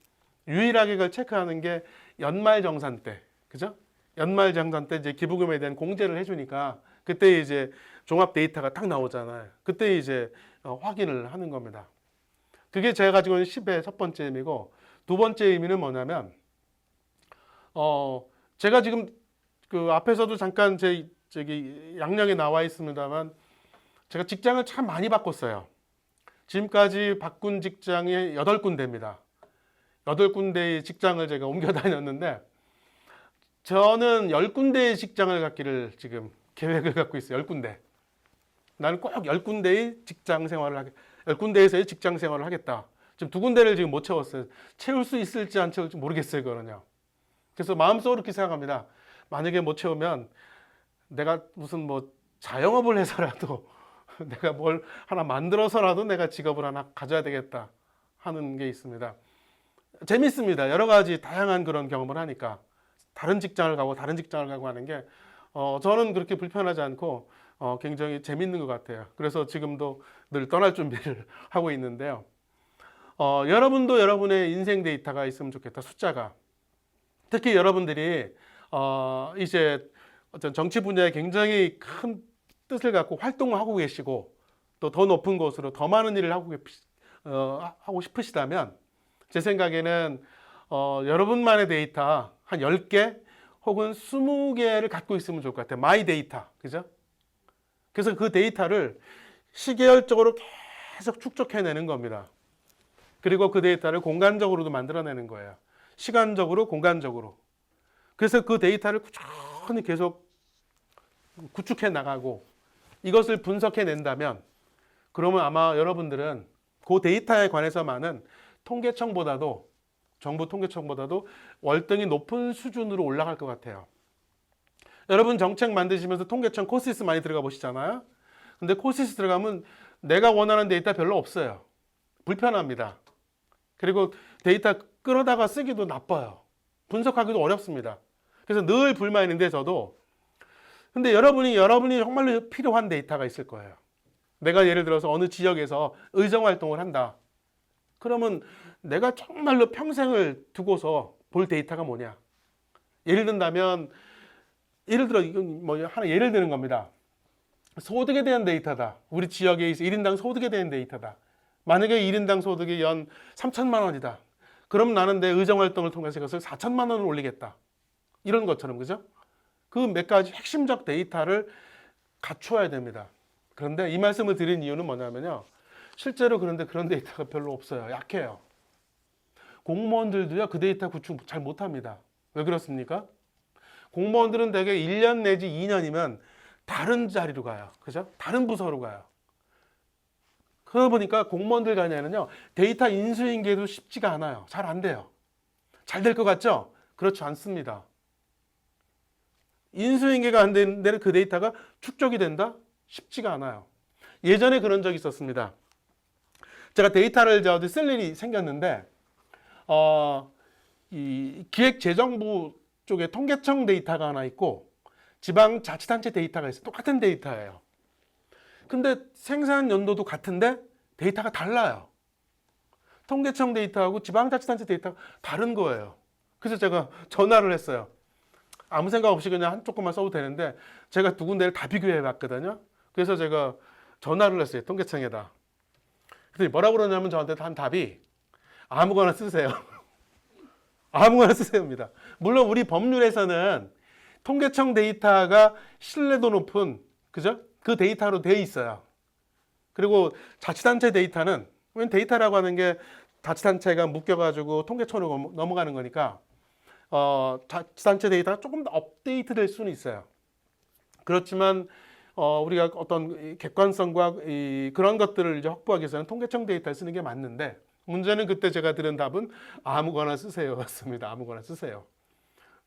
유일하게 그걸 체크하는 게 연말정산 때. 그죠? 연말정산 때 이제 기부금에 대한 공제를 해주니까 그때 이제 종합 데이터가 딱 나오잖아요. 그때 이제 확인을 하는 겁니다. 그게 제가 가지고 있는 10의 첫 번째 의미고 두 번째 의미는 뭐냐면 제가 지금 그 앞에서도 잠깐 저기 양력에 나와 있습니다만 제가 직장을 참 많이 바꿨어요. 지금까지 바꾼 직장이 8군데입니다. 8군데의 직장을 제가 옮겨 다녔는데 저는 10군데의 직장을 갖기를 지금 계획을 갖고 있어요. 10군데. 나는 꼭 10군데의 직장 생활을 하겠다. 10군데에서의 직장 생활을 하겠다. 지금 2군데를 지금 못 채웠어요. 채울 수 있을지 안 채울지 모르겠어요. 그거는요. 그래서 마음속으로 그렇게 생각합니다. 만약에 못 채우면 내가 무슨 뭐 자영업을 해서라도 내가 뭘 하나 만들어서라도 내가 직업을 하나 가져야 되겠다 하는 게 있습니다. 재밌습니다. 여러 가지 다양한 그런 경험을 하니까 다른 직장을 가고 다른 직장을 가고 하는 게 저는 그렇게 불편하지 않고 굉장히 재밌는 것 같아요. 그래서 지금도 늘 떠날 준비를 하고 있는데요. 여러분도 여러분의 인생 데이터가 있으면 좋겠다. 숫자가. 특히 여러분들이 이제 어떤 정치 분야에 굉장히 큰 뜻을 갖고 활동을 하고 계시고 또 더 높은 곳으로 더 많은 일을 하고 싶으시다면 제 생각에는 여러분만의 데이터 한 10개 혹은 20개를 갖고 있으면 좋을 것 같아요. 마이 데이터. 그죠? 그래서 그 데이터를 시계열적으로 계속 축적해내는 겁니다. 그리고 그 데이터를 공간적으로도 만들어내는 거예요. 시간적으로, 공간적으로. 그래서 그 데이터를 꾸준히 계속 구축해 나가고 이것을 분석해 낸다면 그러면 아마 여러분들은 그 데이터에 관해서만은 통계청보다도 정부 통계청보다도 월등히 높은 수준으로 올라갈 것 같아요. 여러분 정책 만드시면서 통계청 코시스 많이 들어가 보시잖아요. 근데 코시스 들어가면 내가 원하는 데이터 별로 없어요. 불편합니다. 그리고 데이터 끌어다가 쓰기도 나빠요. 분석하기도 어렵습니다. 그래서 늘 불만인데 저도 근데 여러분이 정말로 필요한 데이터가 있을 거예요. 내가 예를 들어서 어느 지역에서 의정 활동을 한다. 그러면 내가 정말로 평생을 두고서 볼 데이터가 뭐냐? 예를 든다면 예를 들어 이건 뭐 하나 예를 드는 겁니다. 소득에 대한 데이터다. 우리 지역에 있어 1인당 소득에 대한 데이터다. 만약에 1인당 소득이 연 3천만 원이다. 그럼 나는 내 의정 활동을 통해서 이것을 4천만 원을 올리겠다. 이런 것처럼 그죠? 그 몇 가지 핵심적 데이터를 갖추어야 됩니다. 그런데 이 말씀을 드린 이유는 뭐냐면요. 실제로 그런데 그런 데이터가 별로 없어요. 약해요. 공무원들도요. 그 데이터 구축 잘 못합니다. 왜 그렇습니까? 공무원들은 대개 1년 내지 2년이면 다른 자리로 가요. 그죠? 다른 부서로 가요. 그러다 보니까 공무원들 간에는요. 데이터 인수인계도 쉽지가 않아요. 잘 안 돼요. 잘 될 것 같죠? 그렇지 않습니다. 인수인계가 안 되는 데는 그 데이터가 축적이 된다? 쉽지가 않아요. 예전에 그런 적이 있었습니다. 제가 데이터를 어디 쓸 일이 생겼는데 이 기획재정부 쪽에 통계청 데이터가 하나 있고 지방자치단체 데이터가 있어요. 똑같은 데이터예요. 근데 생산 연도도 같은데 데이터가 달라요. 통계청 데이터하고 지방자치단체 데이터가 다른 거예요. 그래서 제가 전화를 했어요. 아무 생각 없이 그냥 한쪽 것만 써도 되는데 제가 두 군데를 다 비교해 봤거든요. 그래서 제가 전화를 했어요. 통계청에다. 그랬더니 뭐라고 그러냐면 저한테 한 답이 아무거나 쓰세요. 아무거나 쓰세요입니다. 물론 우리 법률에서는 통계청 데이터가 신뢰도 높은 그죠? 그 데이터로 돼 있어요. 그리고 자치단체 데이터는 왜냐면 데이터라고 하는 게 자치단체가 묶여가지고 통계청으로 넘어가는 거니까 자치단체 데이터가 조금 더 업데이트될 수는 있어요. 그렇지만 우리가 어떤 객관성과 그런 것들을 이제 확보하기 위해서는 통계청 데이터를 쓰는 게 맞는데 문제는 그때 제가 들은 답은 아무거나 쓰세요였습니다. 아무거나 쓰세요.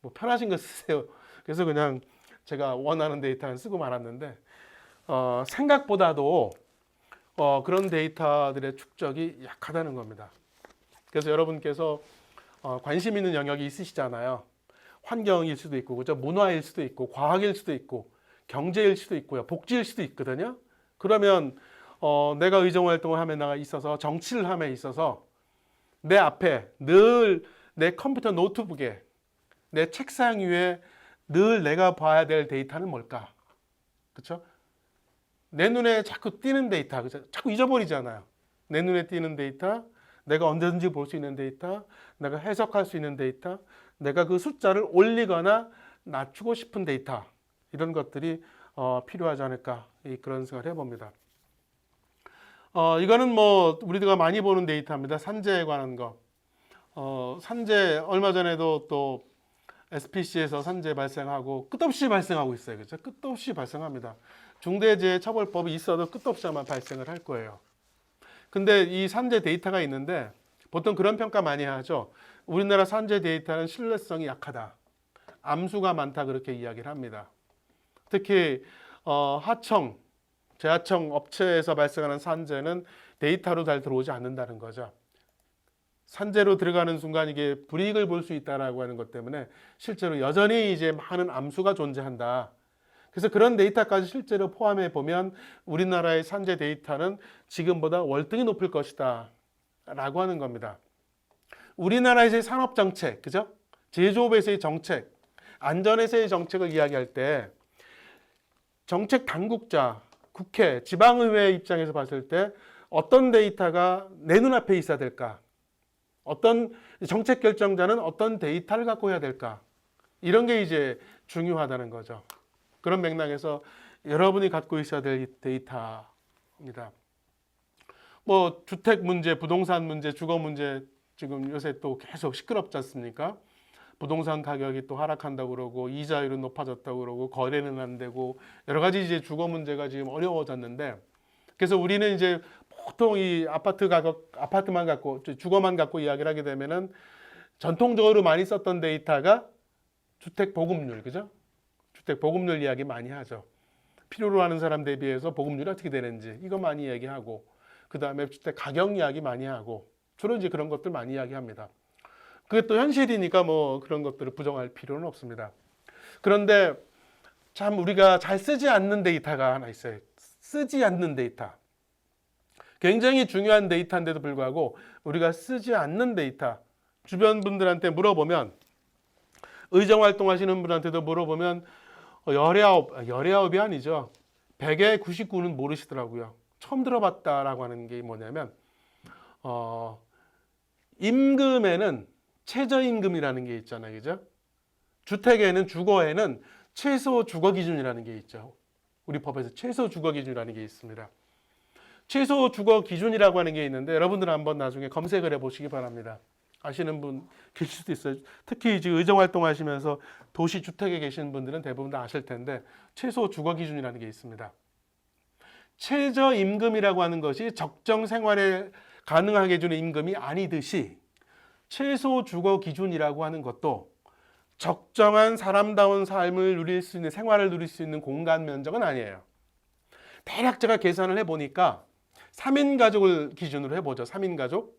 뭐 편하신 거 쓰세요. 그래서 그냥 제가 원하는 데이터는 쓰고 말았는데 생각보다도 그런 데이터들의 축적이 약하다는 겁니다. 그래서 여러분께서 관심 있는 영역이 있으시잖아요. 환경일 수도 있고, 그죠? 문화일 수도 있고, 과학일 수도 있고, 경제일 수도 있고요, 복지일 수도 있거든요. 그러면 내가 의정활동을 함에 있어서 정치를 함에 있어서 내 앞에 늘 내 컴퓨터 노트북에 내 책상 위에 늘 내가 봐야 될 데이터는 뭘까? 그렇죠? 내 눈에 자꾸 띄는 데이터, 그죠? 자꾸 잊어버리잖아요. 내 눈에 띄는 데이터, 내가 언제든지 볼 수 있는 데이터, 내가 해석할 수 있는 데이터, 내가 그 숫자를 올리거나 낮추고 싶은 데이터, 이런 것들이 필요하지 않을까 그런 생각을 해봅니다. 이거는 뭐 우리가 많이 보는 데이터입니다. 산재에 관한 거. 산재 얼마 전에도 또 SPC에서 산재 발생하고 끝없이 발생하고 있어요. 그렇죠? 끝없이 발생합니다. 중대재해처벌법이 있어도 끝없이 아마 발생을 할 거예요. 근데 이 산재 데이터가 있는데 보통 그런 평가 많이 하죠. 우리나라 산재 데이터는 신뢰성이 약하다. 암수가 많다 그렇게 이야기를 합니다. 특히 하청, 재하청 업체에서 발생하는 산재는 데이터로 잘 들어오지 않는다는 거죠. 산재로 들어가는 순간 이게 불이익을 볼 수 있다라고 하는 것 때문에 실제로 여전히 이제 많은 암수가 존재한다. 그래서 그런 데이터까지 실제로 포함해 보면 우리나라의 산재 데이터는 지금보다 월등히 높을 것이다 라고 하는 겁니다. 우리나라에서의 산업정책, 그죠? 제조업에서의 정책, 안전에서의 정책을 이야기할 때 정책 당국자, 국회, 지방의회 입장에서 봤을 때 어떤 데이터가 내 눈앞에 있어야 될까? 어떤 정책 결정자는 어떤 데이터를 갖고 해야 될까? 이런 게 이제 중요하다는 거죠. 그런 맥락에서 여러분이 갖고 있어야 될 데이터입니다. 뭐 주택 문제, 부동산 문제, 주거 문제 지금 요새 또 계속 시끄럽지 않습니까? 부동산 가격이 또 하락한다고 그러고 이자율은 높아졌다고 그러고 거래는 안 되고 여러 가지 이제 주거 문제가 지금 어려워졌는데 그래서 우리는 이제 보통 이 아파트만 갖고 주거만 갖고 이야기를 하게 되면은 전통적으로 많이 썼던 데이터가 주택 보급률, 그죠? 주택 보급률 이야기 많이 하죠. 필요로 하는 사람 대비해서 보급률이 어떻게 되는지 이거 많이 얘기하고 그 다음에 주택 가격 이야기 많이 하고 주로 이제 그런 것들 많이 이야기합니다. 그게 또 현실이니까 뭐 그런 것들을 부정할 필요는 없습니다. 그런데 참 우리가 잘 쓰지 않는 데이터가 하나 있어요. 쓰지 않는 데이터. 굉장히 중요한 데이터인데도 불구하고 우리가 쓰지 않는 데이터. 주변 분들한테 물어보면 의정활동 하시는 분한테도 물어보면 19이 아니죠. 100에 99는 모르시더라고요. 처음 들어봤다라고 하는 게 뭐냐면 임금에는 최저임금이라는 게 있잖아요. 그죠? 주택에는 주거에는 최소 주거 기준이라는 게 있죠. 우리 법에서 최소 주거 기준이라는 게 있습니다. 최소 주거 기준이라고 하는 게 있는데 여러분들은 한번 나중에 검색을 해보시기 바랍니다. 아시는 분 계실 수도 있어요. 특히 지금 의정활동 하시면서 도시 주택에 계시는 분들은 대부분 다 아실 텐데 최소 주거 기준이라는 게 있습니다. 최저임금이라고 하는 것이 적정 생활에 가능하게 해주는 임금이 아니듯이 최소 주거 기준이라고 하는 것도 적정한 사람다운 삶을 누릴 수 있는 생활을 누릴 수 있는 공간 면적은 아니에요. 대략 제가 계산을 해보니까 3인 가족을 기준으로 해보죠. 3인 가족.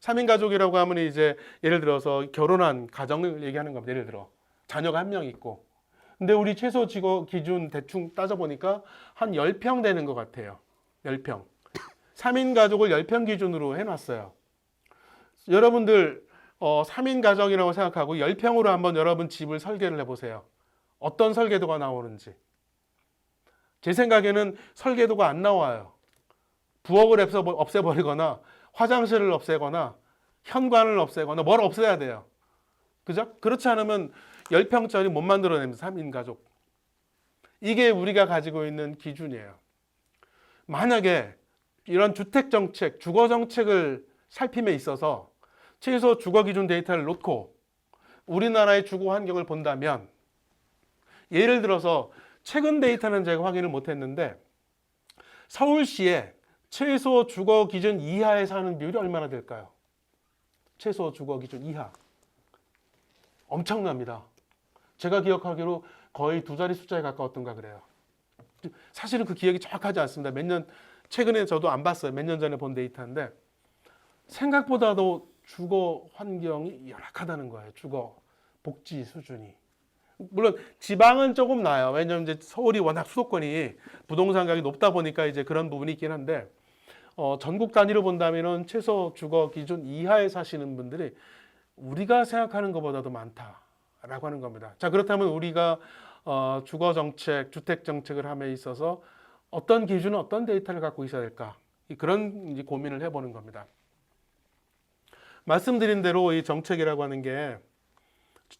3인 가족이라고 하면 이제 예를 들어서 결혼한 가정을 얘기하는 겁니다. 예를 들어 자녀가 한 명 있고 근데 우리 최소 주거 기준 대충 따져보니까 한 10평 되는 것 같아요. 10평. 3인 가족을 10평 기준으로 해놨어요. 여러분들 3인 가정이라고 생각하고 10평으로 한번 여러분 집을 설계를 해보세요. 어떤 설계도가 나오는지. 제 생각에는 설계도가 안 나와요. 부엌을 없애버리거나 화장실을 없애거나 현관을 없애거나 뭘 없애야 돼요. 그죠? 그렇지 않으면 10평짜리 못 만들어냅니다. 3인 가족. 이게 우리가 가지고 있는 기준이에요. 만약에 이런 주택정책, 주거정책을 살핌에 있어서 최소 주거기준 데이터를 놓고 우리나라의 주거 환경을 본다면, 예를 들어서 최근 데이터는 제가 확인을 못했는데 서울시에 최소 주거기준 이하에 사는 비율이 얼마나 될까요? 최소 주거기준 이하. 엄청납니다. 제가 기억하기로 거의 2자리 숫자에 가까웠던가 그래요. 사실은 그 기억이 정확하지 않습니다. 최근에 저도 안 봤어요. 몇 년 전에 본 데이터인데 생각보다도 주거 환경이 열악하다는 거예요. 주거 복지 수준이. 물론 지방은 조금 나아요. 왜냐하면 이제 서울이 워낙 수도권이 부동산 가격이 높다 보니까 이제 그런 부분이 있긴 한데 전국 단위로 본다면은 최소 주거 기준 이하에 사시는 분들이 우리가 생각하는 것보다도 많다라고 하는 겁니다. 자, 그렇다면 우리가 주거 정책, 주택 정책을 함에 있어서 어떤 기준, 어떤 데이터를 갖고 있어야 될까? 그런 이제 고민을 해보는 겁니다. 말씀드린 대로 이 정책이라고 하는 게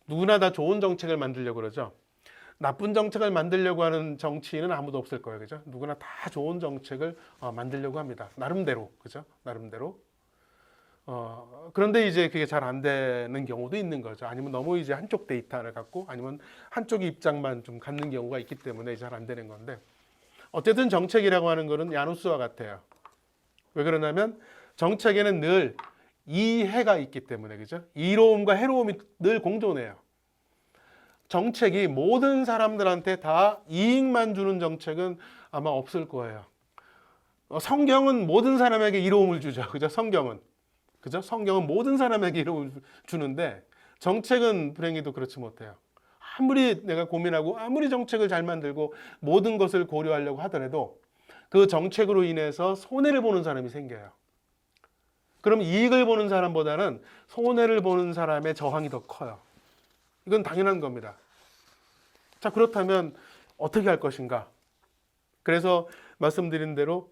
누구나 다 좋은 정책을 만들려고 그러죠. 나쁜 정책을 만들려고 하는 정치인은 아무도 없을 거예요. 그죠? 누구나 다 좋은 정책을 만들려고 합니다. 나름대로. 그죠? 나름대로. 그런데 이제 그게 잘 안 되는 경우도 있는 거죠. 아니면 너무 이제 한쪽 데이터를 갖고 아니면 한쪽 입장만 좀 갖는 경우가 있기 때문에 잘 안 되는 건데, 어쨌든 정책이라고 하는 거는 야누스와 같아요. 왜 그러냐면 정책에는 늘 이해가 있기 때문에, 그죠? 이로움과 해로움이 늘 공존해요. 정책이 모든 사람들한테 다 이익만 주는 정책은 아마 없을 거예요. 성경은 모든 사람에게 이로움을 주죠. 그죠? 성경은. 그죠? 성경은 모든 사람에게 이로움을 주는데 정책은 불행히도 그렇지 못해요. 아무리 내가 고민하고 아무리 정책을 잘 만들고 모든 것을 고려하려고 하더라도 그 정책으로 인해서 손해를 보는 사람이 생겨요. 그럼 이익을 보는 사람보다는 손해를 보는 사람의 저항이 더 커요. 이건 당연한 겁니다. 자, 그렇다면 어떻게 할 것인가? 그래서 말씀드린 대로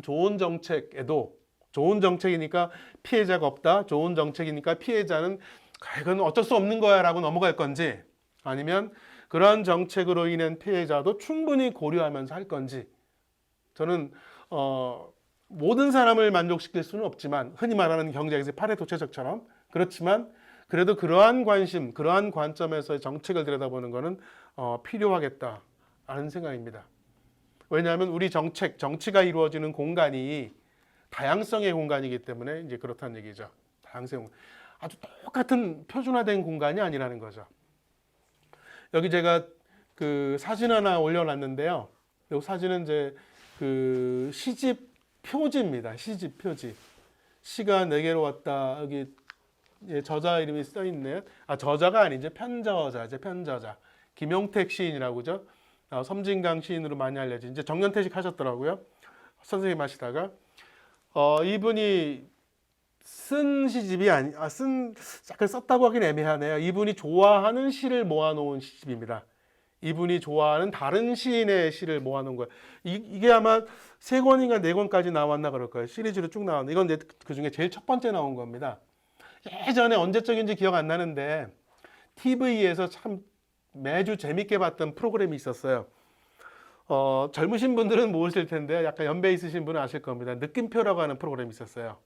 좋은 정책에도 좋은 정책이니까 피해자가 없다. 좋은 정책이니까 피해자는 이건 어쩔 수 없는 거야 라고 넘어갈 건지, 아니면 그러한 정책으로 인한 피해자도 충분히 고려하면서 할 건지. 저는 모든 사람을 만족시킬 수는 없지만, 흔히 말하는 경제에서 파레토 최적처럼, 그렇지만 그래도 그러한 관심, 그러한 관점에서 정책을 들여다보는 것은 필요하겠다라는 생각입니다. 왜냐하면 우리 정치가 이루어지는 공간이 다양성의 공간이기 때문에 이제 그렇다는 얘기죠. 다양성, 아주 똑같은 표준화된 공간이 아니라는 거죠. 여기 제가 그 사진 하나 올려놨는데요. 이 사진은 이제 그 시집 표지입니다. 시집 표지. 시가 4개로 왔다. 여기 저자 이름이 써 있네요. 저자가 아니죠. 편저자죠. 편저자. 김용택 시인이라고죠. 섬진강 시인으로 많이 알려진, 이제 정년퇴직 하셨더라고요. 선생님 하시다가 이분이 쓴 시집이 약간 썼다고 하긴 애매하네요. 이분이 좋아하는 시를 모아놓은 시집입니다. 이분이 좋아하는 다른 시인의 시를 모아놓은 거예요. 이게 아마 3권인가 4권까지 나왔나 그럴 거예요. 시리즈로 쭉 나왔는데 이건 그 중에 제일 첫 번째 나온 겁니다. 예전에 언제적인지 기억 안 나는데 TV에서 참 매주 재밌게 봤던 프로그램이 있었어요. 젊으신 분들은 모르실 텐데 약간 연배 있으신 분은 아실 겁니다. 느낌표라고 하는 프로그램이 있었어요.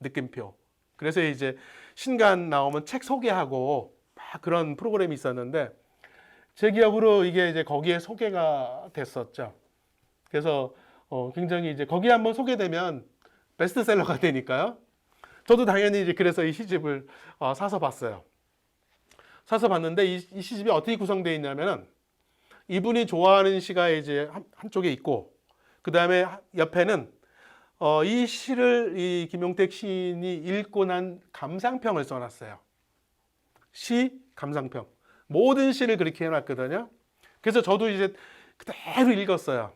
느낌표. 그래서 이제 신간 나오면 책 소개하고 막 그런 프로그램이 있었는데 제 기억으로 이게 이제 거기에 소개가 됐었죠. 그래서 굉장히 이제 거기에 한번 소개되면 베스트셀러가 되니까요. 저도 당연히 이제 그래서 이 시집을 사서 봤어요. 사서 봤는데 이 시집이 어떻게 구성되어 있냐면은 이분이 좋아하는 시가 이제 한쪽에 있고, 그 다음에 옆에는 이 시를 이 김용택 시인이 읽고 난 감상평을 써놨어요. 시, 감상평. 모든 시를 그렇게 해놨거든요. 그래서 저도 이제 그대로 읽었어요.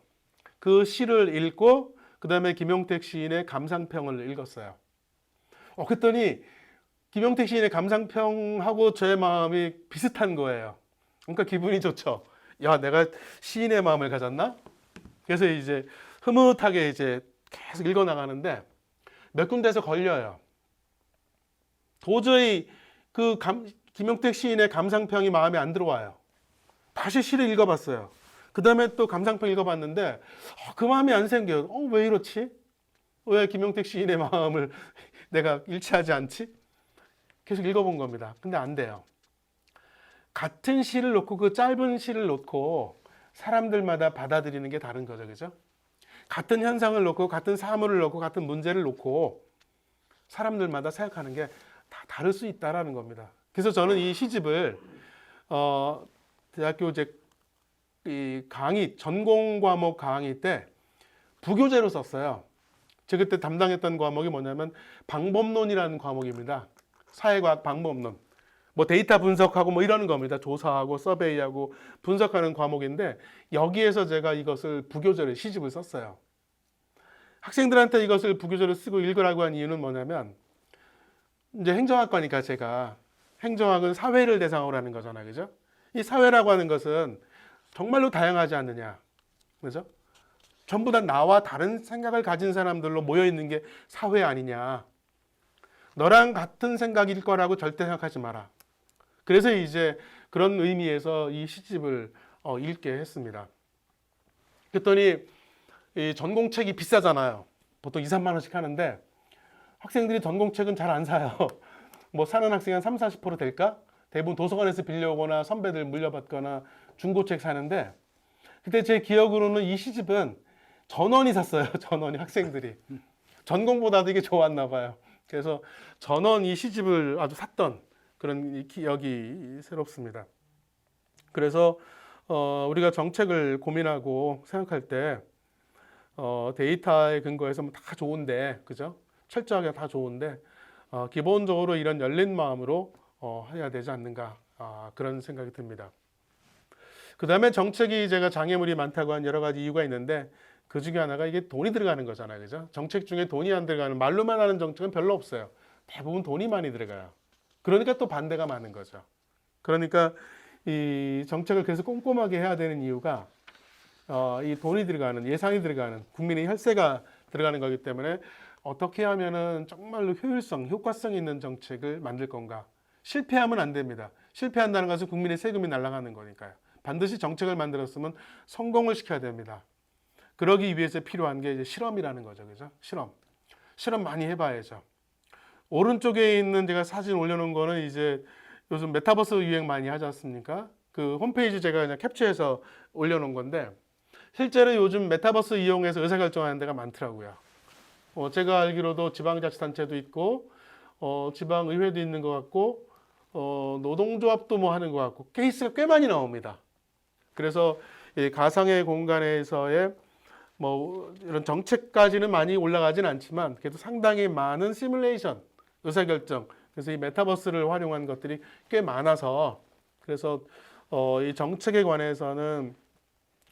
그 시를 읽고 그 다음에 김용택 시인의 감상평을 읽었어요. 그랬더니 김용택 시인의 감상평하고 제 마음이 비슷한 거예요. 그러니까 기분이 좋죠. 야, 내가 시인의 마음을 가졌나? 그래서 이제 흐뭇하게 이제 계속 읽어 나가는데 몇 군데에서 걸려요. 도저히 김용택 시인의 감상평이 마음에 안 들어와요. 다시 시를 읽어봤어요. 그 다음에 또 감상평 읽어봤는데 그 마음이 안 생겨요. 왜 이렇지? 왜 김용택 시인의 마음을 내가 일치하지 않지? 계속 읽어본 겁니다. 근데 안 돼요. 같은 시를 놓고 그 짧은 시를 놓고 사람들마다 받아들이는 게 다른 거죠. 그죠? 같은 현상을 놓고 같은 사물을 놓고 같은 문제를 놓고 사람들마다 생각하는 게 다 다를 수 있다라는 겁니다. 그래서 저는 이 시집을 대학교 이제 이 강의 전공 과목 강의 때 부교재로 썼어요. 제가 그때 담당했던 과목이 뭐냐면 방법론이라는 과목입니다. 사회과학 방법론. 뭐 데이터 분석하고 뭐 이러는 겁니다. 조사하고 서베이하고 분석하는 과목인데 여기에서 제가 이것을 부교재로 시집을 썼어요. 학생들한테 이것을 부교재로 쓰고 읽으라고 한 이유는 뭐냐면 이제 행정학과니까 제가 행정학은 사회를 대상으로 하는 거잖아요. 그죠? 이 사회라고 하는 것은 정말로 다양하지 않느냐. 그죠? 전부 다 나와 다른 생각을 가진 사람들로 모여 있는 게 사회 아니냐. 너랑 같은 생각일 거라고 절대 생각하지 마라. 그래서 이제 그런 의미에서 이 시집을 읽게 했습니다. 그랬더니 이 전공책이 비싸잖아요. 보통 2, 3만 원씩 하는데 학생들이 전공책은 잘 안 사요. 뭐 사는 학생이 한 3, 40% 될까? 대부분 도서관에서 빌려오거나 선배들 물려받거나 중고책 사는데 그때 제 기억으로는 이 시집은 전원이 샀어요. 전원이 학생들이. 전공보다도 이게 좋았나 봐요. 그래서 전원 이 시집을 아주 샀던 그런 기억이 새롭습니다. 그래서 우리가 정책을 고민하고 생각할 때 데이터에 근거해서 다 좋은데, 그죠? 철저하게 다 좋은데 기본적으로 이런 열린 마음으로 해야 되지 않는가 그런 생각이 듭니다. 그 다음에 정책이 제가 장애물이 많다고 한 여러 가지 이유가 있는데 그 중에 하나가 이게 돈이 들어가는 거잖아요. 그죠? 정책 중에 돈이 안 들어가는 말로만 하는 정책은 별로 없어요. 대부분 돈이 많이 들어가요. 그러니까 또 반대가 많은 거죠. 그러니까 이 정책을 그래서 꼼꼼하게 해야 되는 이유가 이 돈이 들어가는 예산이 들어가는 국민의 혈세가 들어가는 거기 때문에 어떻게 하면은 정말로 효율성, 효과성 있는 정책을 만들 건가? 실패하면 안 됩니다. 실패한다는 것은 국민의 세금이 날아가는 거니까요. 반드시 정책을 만들었으면 성공을 시켜야 됩니다. 그러기 위해서 필요한 게 이제 실험이라는 거죠. 그죠? 실험 많이 해봐야죠. 오른쪽에 있는 제가 사진 올려놓은 거는 이제 요즘 메타버스 유행 많이 하지 않습니까? 그 홈페이지 제가 그냥 캡처해서 올려놓은 건데 실제로 요즘 메타버스 이용해서 의사결정하는 데가 많더라고요. 제가 알기로도 지방자치단체도 있고 지방의회도 있는 것 같고 노동조합도 뭐 하는 것 같고 케이스가 꽤 많이 나옵니다. 그래서 이 가상의 공간에서의 뭐 이런 정책까지는 많이 올라가진 않지만 그래도 상당히 많은 시뮬레이션 의사결정 그래서 이 메타버스를 활용한 것들이 꽤 많아서 그래서 이 정책에 관해서는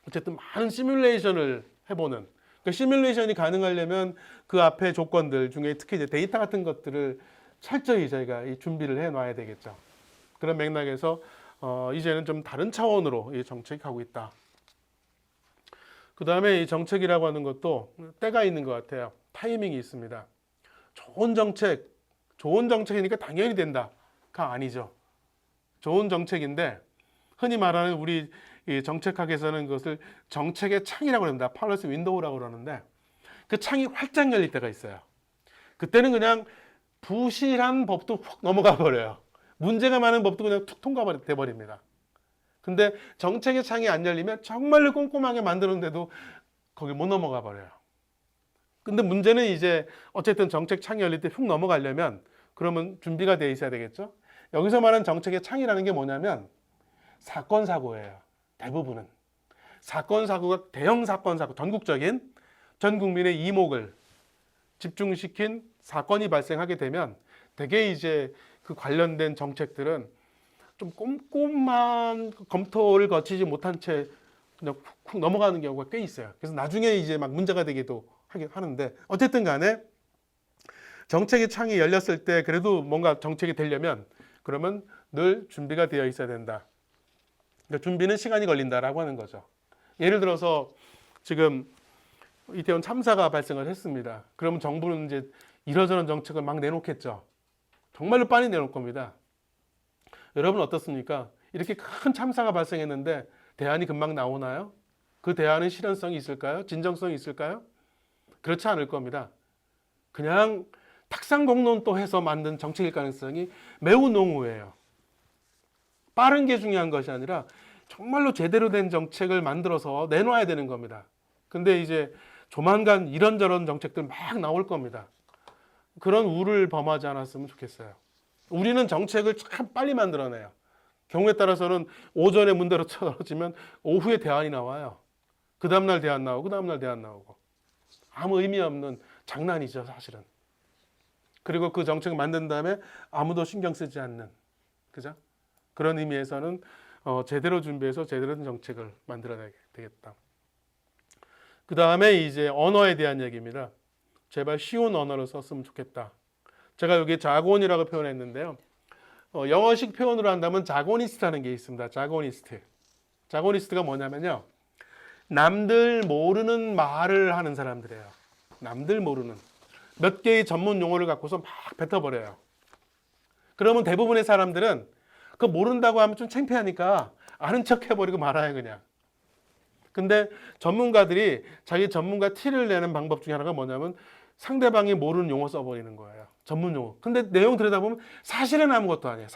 어쨌든 많은 시뮬레이션을 해보는 그 시뮬레이션이 가능하려면 그 앞에 조건들 중에 특히 이제 데이터 같은 것들을 철저히 저희가 이 준비를 해 놔야 되겠죠. 그런 맥락에서 이제는 좀 다른 차원으로 이 정책이 가고 있다. 그 다음에 이 정책이라고 하는 것도 때가 있는 것 같아요. 타이밍이 있습니다. 좋은 정책이니까 당연히 된다가 아니죠. 좋은 정책인데 흔히 말하는 우리 이 정책학에서는 그것을 정책의 창이라고 합니다. 팔러스 윈도우라고 그러는데 그 창이 활짝 열릴 때가 있어요. 그때는 그냥 부실한 법도 훅 넘어가 버려요. 문제가 많은 법도 그냥 툭 통과돼 버립니다. 근데 정책의 창이 안 열리면 정말로 꼼꼼하게 만드는데도 거기 못 넘어가 버려요. 근데 문제는 이제 어쨌든 정책 창이 열릴 때 훅 넘어가려면 그러면 준비가 돼 있어야 되겠죠. 여기서 말하는 정책의 창이라는 게 뭐냐면 사건 사고예요. 대부분은 사건 사고가 대형 사건 사고 전국적인 전 국민의 이목을 집중시킨 사건이 발생하게 되면 대개 이제 그 관련된 정책들은 좀 꼼꼼한 검토를 거치지 못한 채 그냥 훅 넘어가는 경우가 꽤 있어요. 그래서 나중에 이제 막 문제가 되기도 하는데 어쨌든 간에 정책의 창이 열렸을 때 그래도 뭔가 정책이 되려면 그러면 늘 준비가 되어 있어야 된다. 그런 생각이 듭니다. 그러니까 준비는 시간이 걸린다라고 하는 거죠. 예를 들어서 지금 이태원 참사가 발생을 했습니다. 그러면 정부는 이제 이러저런 정책을 막 내놓겠죠. 정말로 빨리 내놓을 겁니다. 여러분 어떻습니까? 이렇게 큰 참사가 발생했는데 대안이 금방 나오나요? 그 대안은 실현성이 있을까요? 진정성이 있을까요? 그렇지 않을 겁니다. 그냥 탁상공론 또 해서 만든 정책일 가능성이 매우 농후해요. 빠른 게 중요한 것이 아니라 정말로 제대로 된 정책을 만들어서 내놔야 되는 겁니다. 근데 이제 조만간 이런저런 정책들 막 나올 겁니다. 그런 우를 범하지 않았으면 좋겠어요. 우리는 정책을 참 빨리 만들어내요. 경우에 따라서는 오전에 문제로 쳐들어지면 오후에 대안이 나와요. 그 다음날 대안 나오고 그 다음날 대안 나오고. 아무 의미 없는 장난이죠, 사실은. 그리고 그 정책을 만든 다음에 아무도 신경 쓰지 않는, 그죠? 그런 의미에서는 제대로 준비해서 제대로 된 정책을 만들어내야 되겠다. 그 다음에 이제 언어에 대한 얘기입니다. 제발 쉬운 언어를 썼으면 좋겠다. 제가 여기 자곤이라고 표현했는데요. 영어식 표현으로 한다면 자고니스트라는 게 있습니다. 자고니스트. 자고니스트가 뭐냐면요. 남들 모르는 말을 하는 사람들이에요. 남들 모르는. 몇 개의 전문 용어를 갖고서 막 뱉어버려요. 그러면 대부분의 사람들은 그거 모른다고 하면 좀 창피하니까 아는 척 해버리고 말아요, 그냥. 근데 전문가들이 자기 전문가 티를 내는 방법 중에 하나가 뭐냐면 상대방이 모르는 용어 써버리는 거예요. 전문 용어. 근데 내용 들여다보면 사실은 아무것도 아니에요.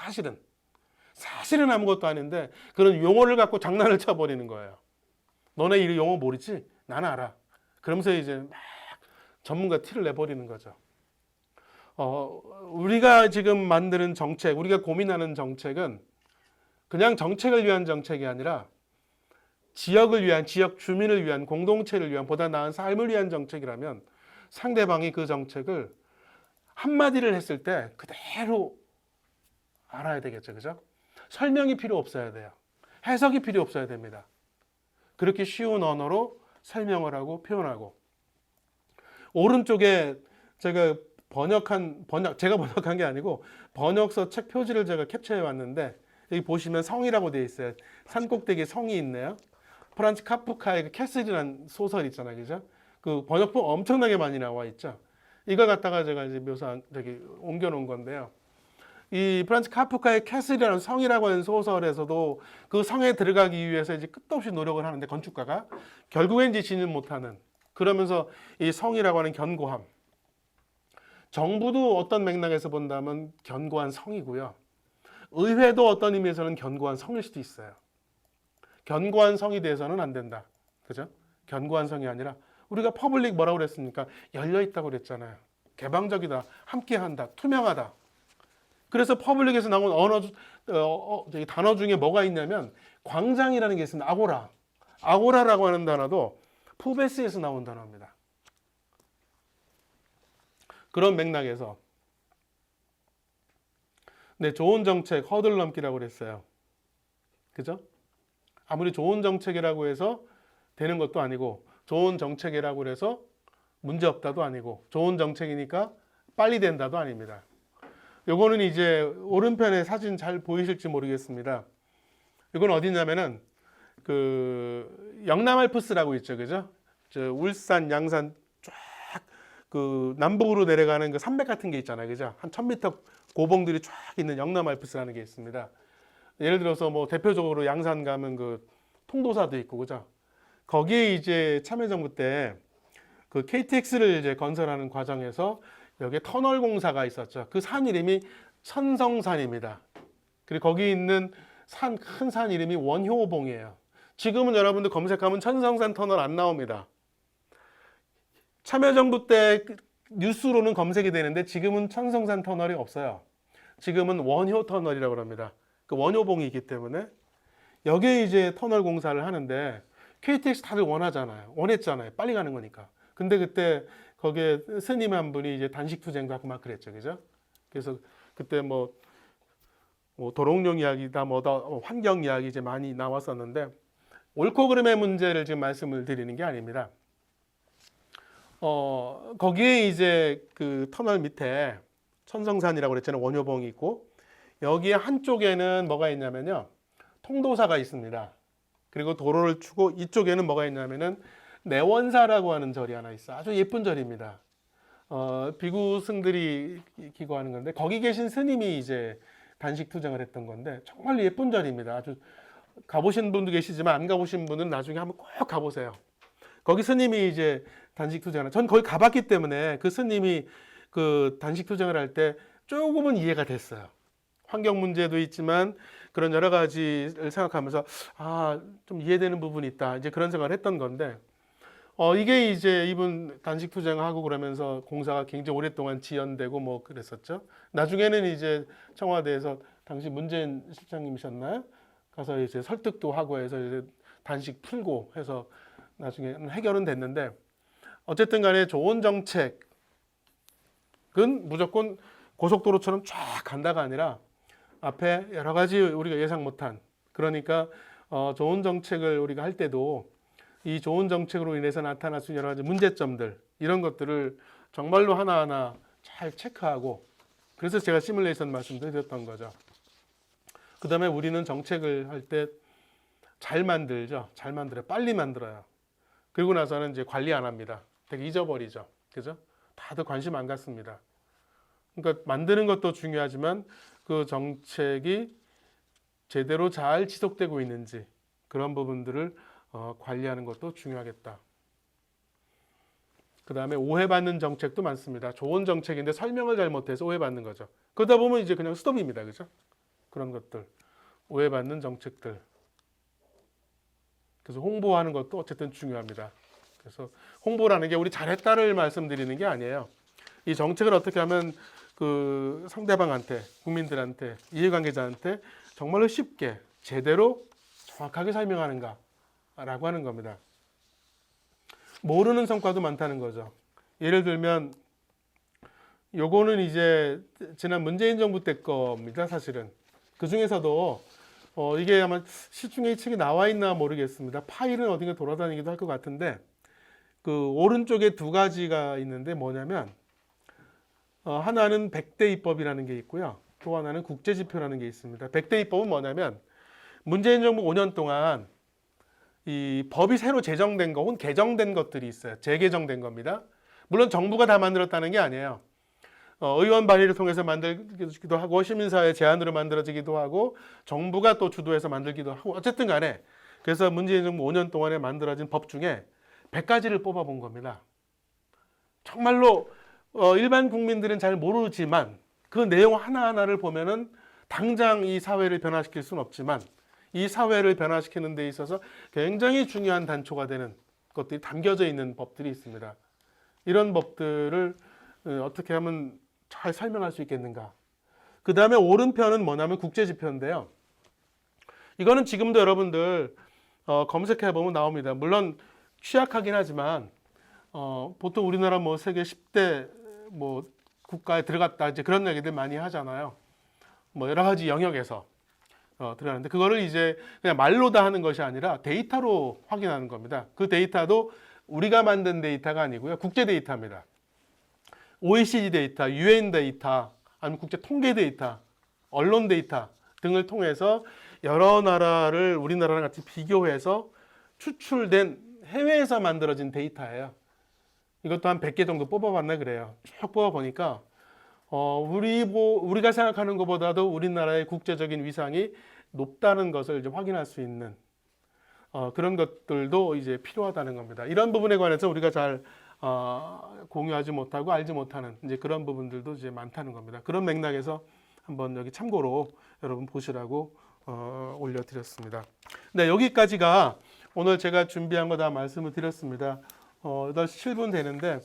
사실은 아무것도 아닌데 그런 용어를 갖고 장난을 쳐버리는 거예요. 너네 이 용어 모르지? 나는 알아. 그러면서 이제 막 전문가 티를 내버리는 거죠. 우리가 지금 만드는 정책, 우리가 고민하는 정책은 그냥 정책을 위한 정책이 아니라 지역을 위한, 지역 주민을 위한, 공동체를 위한, 보다 나은 삶을 위한 정책이라면 상대방이 그 정책을 한마디를 했을 때 그대로 알아야 되겠죠. 그죠? 설명이 필요 없어야 돼요. 해석이 필요 없어야 됩니다. 그렇게 쉬운 언어로 설명을 하고 표현하고. 오른쪽에 제가 제가 번역한 게 아니고 번역서 책 표지를 제가 캡처해 왔는데 여기 보시면 성이라고 되어 있어요. 산꼭대기에 성이 있네요. 프란츠 카프카의 그 캐슬이라는 소설 있잖아요. 그죠? 그 번역본 엄청나게 많이 나와 있죠. 이걸 갖다가 제가 이제 옮겨 놓은 건데요. 이 프란츠 카프카의 캐슬이라는 성이라고 하는 소설에서도 그 성에 들어가기 위해서 이제 끝도 없이 노력을 하는데 건축가가 결국엔 지지는 못하는, 그러면서 이 성이라고 하는 견고함. 정부도 어떤 맥락에서 본다면 견고한 성이고요. 의회도 어떤 의미에서는 견고한 성일 수도 있어요. 견고한 성이 돼서는 안 된다. 그죠? 견고한 성이 아니라 우리가 퍼블릭 뭐라고 그랬습니까? 열려 있다고 그랬잖아요. 개방적이다, 함께한다, 투명하다. 그래서 퍼블릭에서 나온 단어 중에 뭐가 있냐면 광장이라는 게 있습니다. 아고라. 아고라라고 하는 단어도 푸베스에서 나온 단어입니다. 그런 맥락에서 네, 좋은 정책, 허들 넘기라고 그랬어요. 그죠? 아무리 좋은 정책이라고 해서 되는 것도 아니고 좋은 정책이라고 해서 문제 없다도 아니고 좋은 정책이니까 빨리 된다도 아닙니다. 요거는 이제 오른편에 사진 잘 보이실지 모르겠습니다. 이건 어디냐면은 그 영남 알프스라고 있죠. 그죠? 저 울산, 양산 쫙 그 남북으로 내려가는 그 산맥 같은 게 있잖아요. 그죠? 한 1000m 고봉들이 쫙 있는 영남 알프스라는 게 있습니다. 예를 들어서 뭐 대표적으로 양산 가면 그 통도사도 있고, 그죠? 거기에 이제 참여정부 때 그 KTX를 이제 건설하는 과정에서 여기에 터널 공사가 있었죠. 그 산 이름이 천성산입니다. 그리고 거기 있는 큰 산 이름이 원효봉이에요. 지금은 여러분들 검색하면 천성산 터널 안 나옵니다. 참여정부 때 뉴스로는 검색이 되는데 지금은 천성산 터널이 없어요. 지금은 원효 터널이라고 합니다. 그 원효봉이 있기 때문에 여기에 이제 터널 공사를 하는데 KTX 다들 원했잖아요. 빨리 가는 거니까. 근데 그때 거기에 스님 한 분이 이제 단식 투쟁도 하고 막 그랬죠. 그죠? 그래서 그때 뭐 도롱뇽 이야기다 환경 이야기 이제 많이 나왔었는데 옳고 그름의 문제를 지금 말씀을 드리는 게 아닙니다. 거기에 이제 그 터널 밑에 천성산이라고 그랬잖아요. 원효봉이 있고 여기에 한쪽에는 뭐가 있냐면요. 통도사가 있습니다. 그리고 도로를 추고 이쪽에는 뭐가 있냐면은 내원사라고 하는 절이 하나 있어. 아주 예쁜 절입니다. 비구승들이 기거하는 건데 거기 계신 스님이 이제 단식 투쟁을 했던 건데 정말 예쁜 절입니다. 아주 가보신 분도 계시지만 안 가보신 분은 나중에 한번 꼭 가보세요. 거기 스님이 이제 단식 투쟁을, 전 거기 가봤기 때문에 그 스님이 그 단식 투쟁을 할 때 조금은 이해가 됐어요. 환경 문제도 있지만 그런 여러 가지를 생각하면서 좀 이해되는 부분이 있다. 이제 그런 생각을 했던 건데 이게 이제 이분 단식 투쟁하고 그러면서 공사가 굉장히 오랫동안 지연되고 뭐 그랬었죠. 나중에는 이제 청와대에서 당시 문재인 실장님이셨나요? 가서 이제 설득도 하고 해서 이제 단식 풀고 해서 나중에 해결은 됐는데 어쨌든 간에 좋은 정책은 무조건 고속도로처럼 쫙 간다가 아니라 앞에 여러 가지 우리가 예상 못한, 그러니까 좋은 정책을 우리가 할 때도 이 좋은 정책으로 인해서 나타날 수 있는 여러 가지 문제점들, 이런 것들을 정말로 하나하나 잘 체크하고, 그래서 제가 시뮬레이션 말씀도 드렸던 거죠. 그 다음에 우리는 정책을 할 때 잘 만들죠. 잘 만들어요. 빨리 만들어요. 그리고 나서는 이제 관리 안 합니다. 되게 잊어버리죠. 그죠? 다들 관심 안 갖습니다. 그러니까 만드는 것도 중요하지만 그 정책이 제대로 잘 지속되고 있는지 그런 부분들을 관리하는 것도 중요하겠다. 그 다음에 오해받는 정책도 많습니다. 좋은 정책인데 설명을 잘못해서 오해받는 거죠. 그러다 보면 이제 그냥 스톱입니다. 그죠? 그런 것들. 오해받는 정책들. 그래서 홍보하는 것도 어쨌든 중요합니다. 그래서 홍보라는 게 우리 잘했다를 말씀드리는 게 아니에요. 이 정책을 어떻게 하면 그 상대방한테, 국민들한테, 이해관계자한테 정말로 쉽게, 제대로, 정확하게 설명하는가라고 하는 겁니다. 모르는 성과도 많다는 거죠. 예를 들면 요거는 이제 지난 문재인 정부 때 겁니다. 사실은. 그 중에서도 이게 아마 시중에 이 책이 나와 있나 모르겠습니다. 파일은 어딘가 돌아다니기도 할 것 같은데 그 오른쪽에 두 가지가 있는데 뭐냐면 하나는 100대 입법이라는 게 있고요. 또 하나는 국제지표라는 게 있습니다. 100대 입법은 뭐냐면 문재인 정부 5년 동안 이 법이 새로 제정된 거 혹은 개정된 것들이 있어요. 재개정된 겁니다. 물론 정부가 다 만들었다는 게 아니에요. 의원 발의를 통해서 만들기도 하고 시민사회 제안으로 만들어지기도 하고 정부가 또 주도해서 만들기도 하고 어쨌든 간에 그래서 문재인 정부 5년 동안에 만들어진 법 중에 100가지를 뽑아본 겁니다. 정말로 일반 국민들은 잘 모르지만 그 내용 하나하나를 보면은 당장 이 사회를 변화시킬 수는 없지만 이 사회를 변화시키는 데 있어서 굉장히 중요한 단초가 되는 것들이 담겨져 있는 법들이 있습니다. 이런 법들을 어떻게 하면 잘 설명할 수 있겠는가. 그 다음에 오른편은 뭐냐면 국제지표인데요. 이거는 지금도 여러분들 검색해보면 나옵니다. 물론 취약하긴 하지만 보통 우리나라 뭐 세계 10대 뭐 국가에 들어갔다 이제 그런 얘기들 많이 하잖아요. 뭐 여러 가지 영역에서 들어가는데 그거를 이제 그냥 말로 다 하는 것이 아니라 데이터로 확인하는 겁니다. 그 데이터도 우리가 만든 데이터가 아니고요. 국제 데이터입니다. OECD 데이터, UN 데이터, 아니면 국제 통계 데이터, 언론 데이터 등을 통해서 여러 나라를 우리나라랑 같이 비교해서 추출된 해외에서 만들어진 데이터예요. 이것도 한 100개 정도 뽑아봤나 그래요. 쭉 뽑아보니까 우리가 생각하는 것보다도 우리나라의 국제적인 위상이 높다는 것을 이제 확인할 수 있는 그런 것들도 이제 필요하다는 겁니다. 이런 부분에 관해서 우리가 잘 공유하지 못하고 알지 못하는 이제 그런 부분들도 이제 많다는 겁니다. 그런 맥락에서 한번 여기 참고로 여러분 보시라고 올려드렸습니다. 네, 여기까지가 오늘 제가 준비한 거 다 말씀을 드렸습니다. 8시 7분 되는데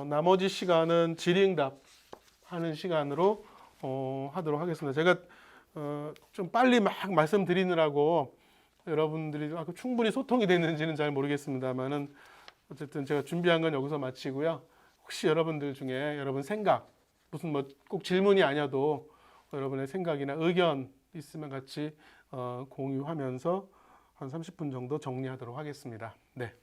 나머지 시간은 질의응답 하는 시간으로 하도록 하겠습니다. 제가 좀 빨리 막 말씀드리느라고 여러분들이 충분히 소통이 됐는지는 잘 모르겠습니다만은 어쨌든 제가 준비한 건 여기서 마치고요. 혹시 여러분들 중에 여러분 생각, 무슨 뭐 꼭 질문이 아니어도 여러분의 생각이나 의견 있으면 같이 공유하면서 한 30분 정도 정리하도록 하겠습니다. 네.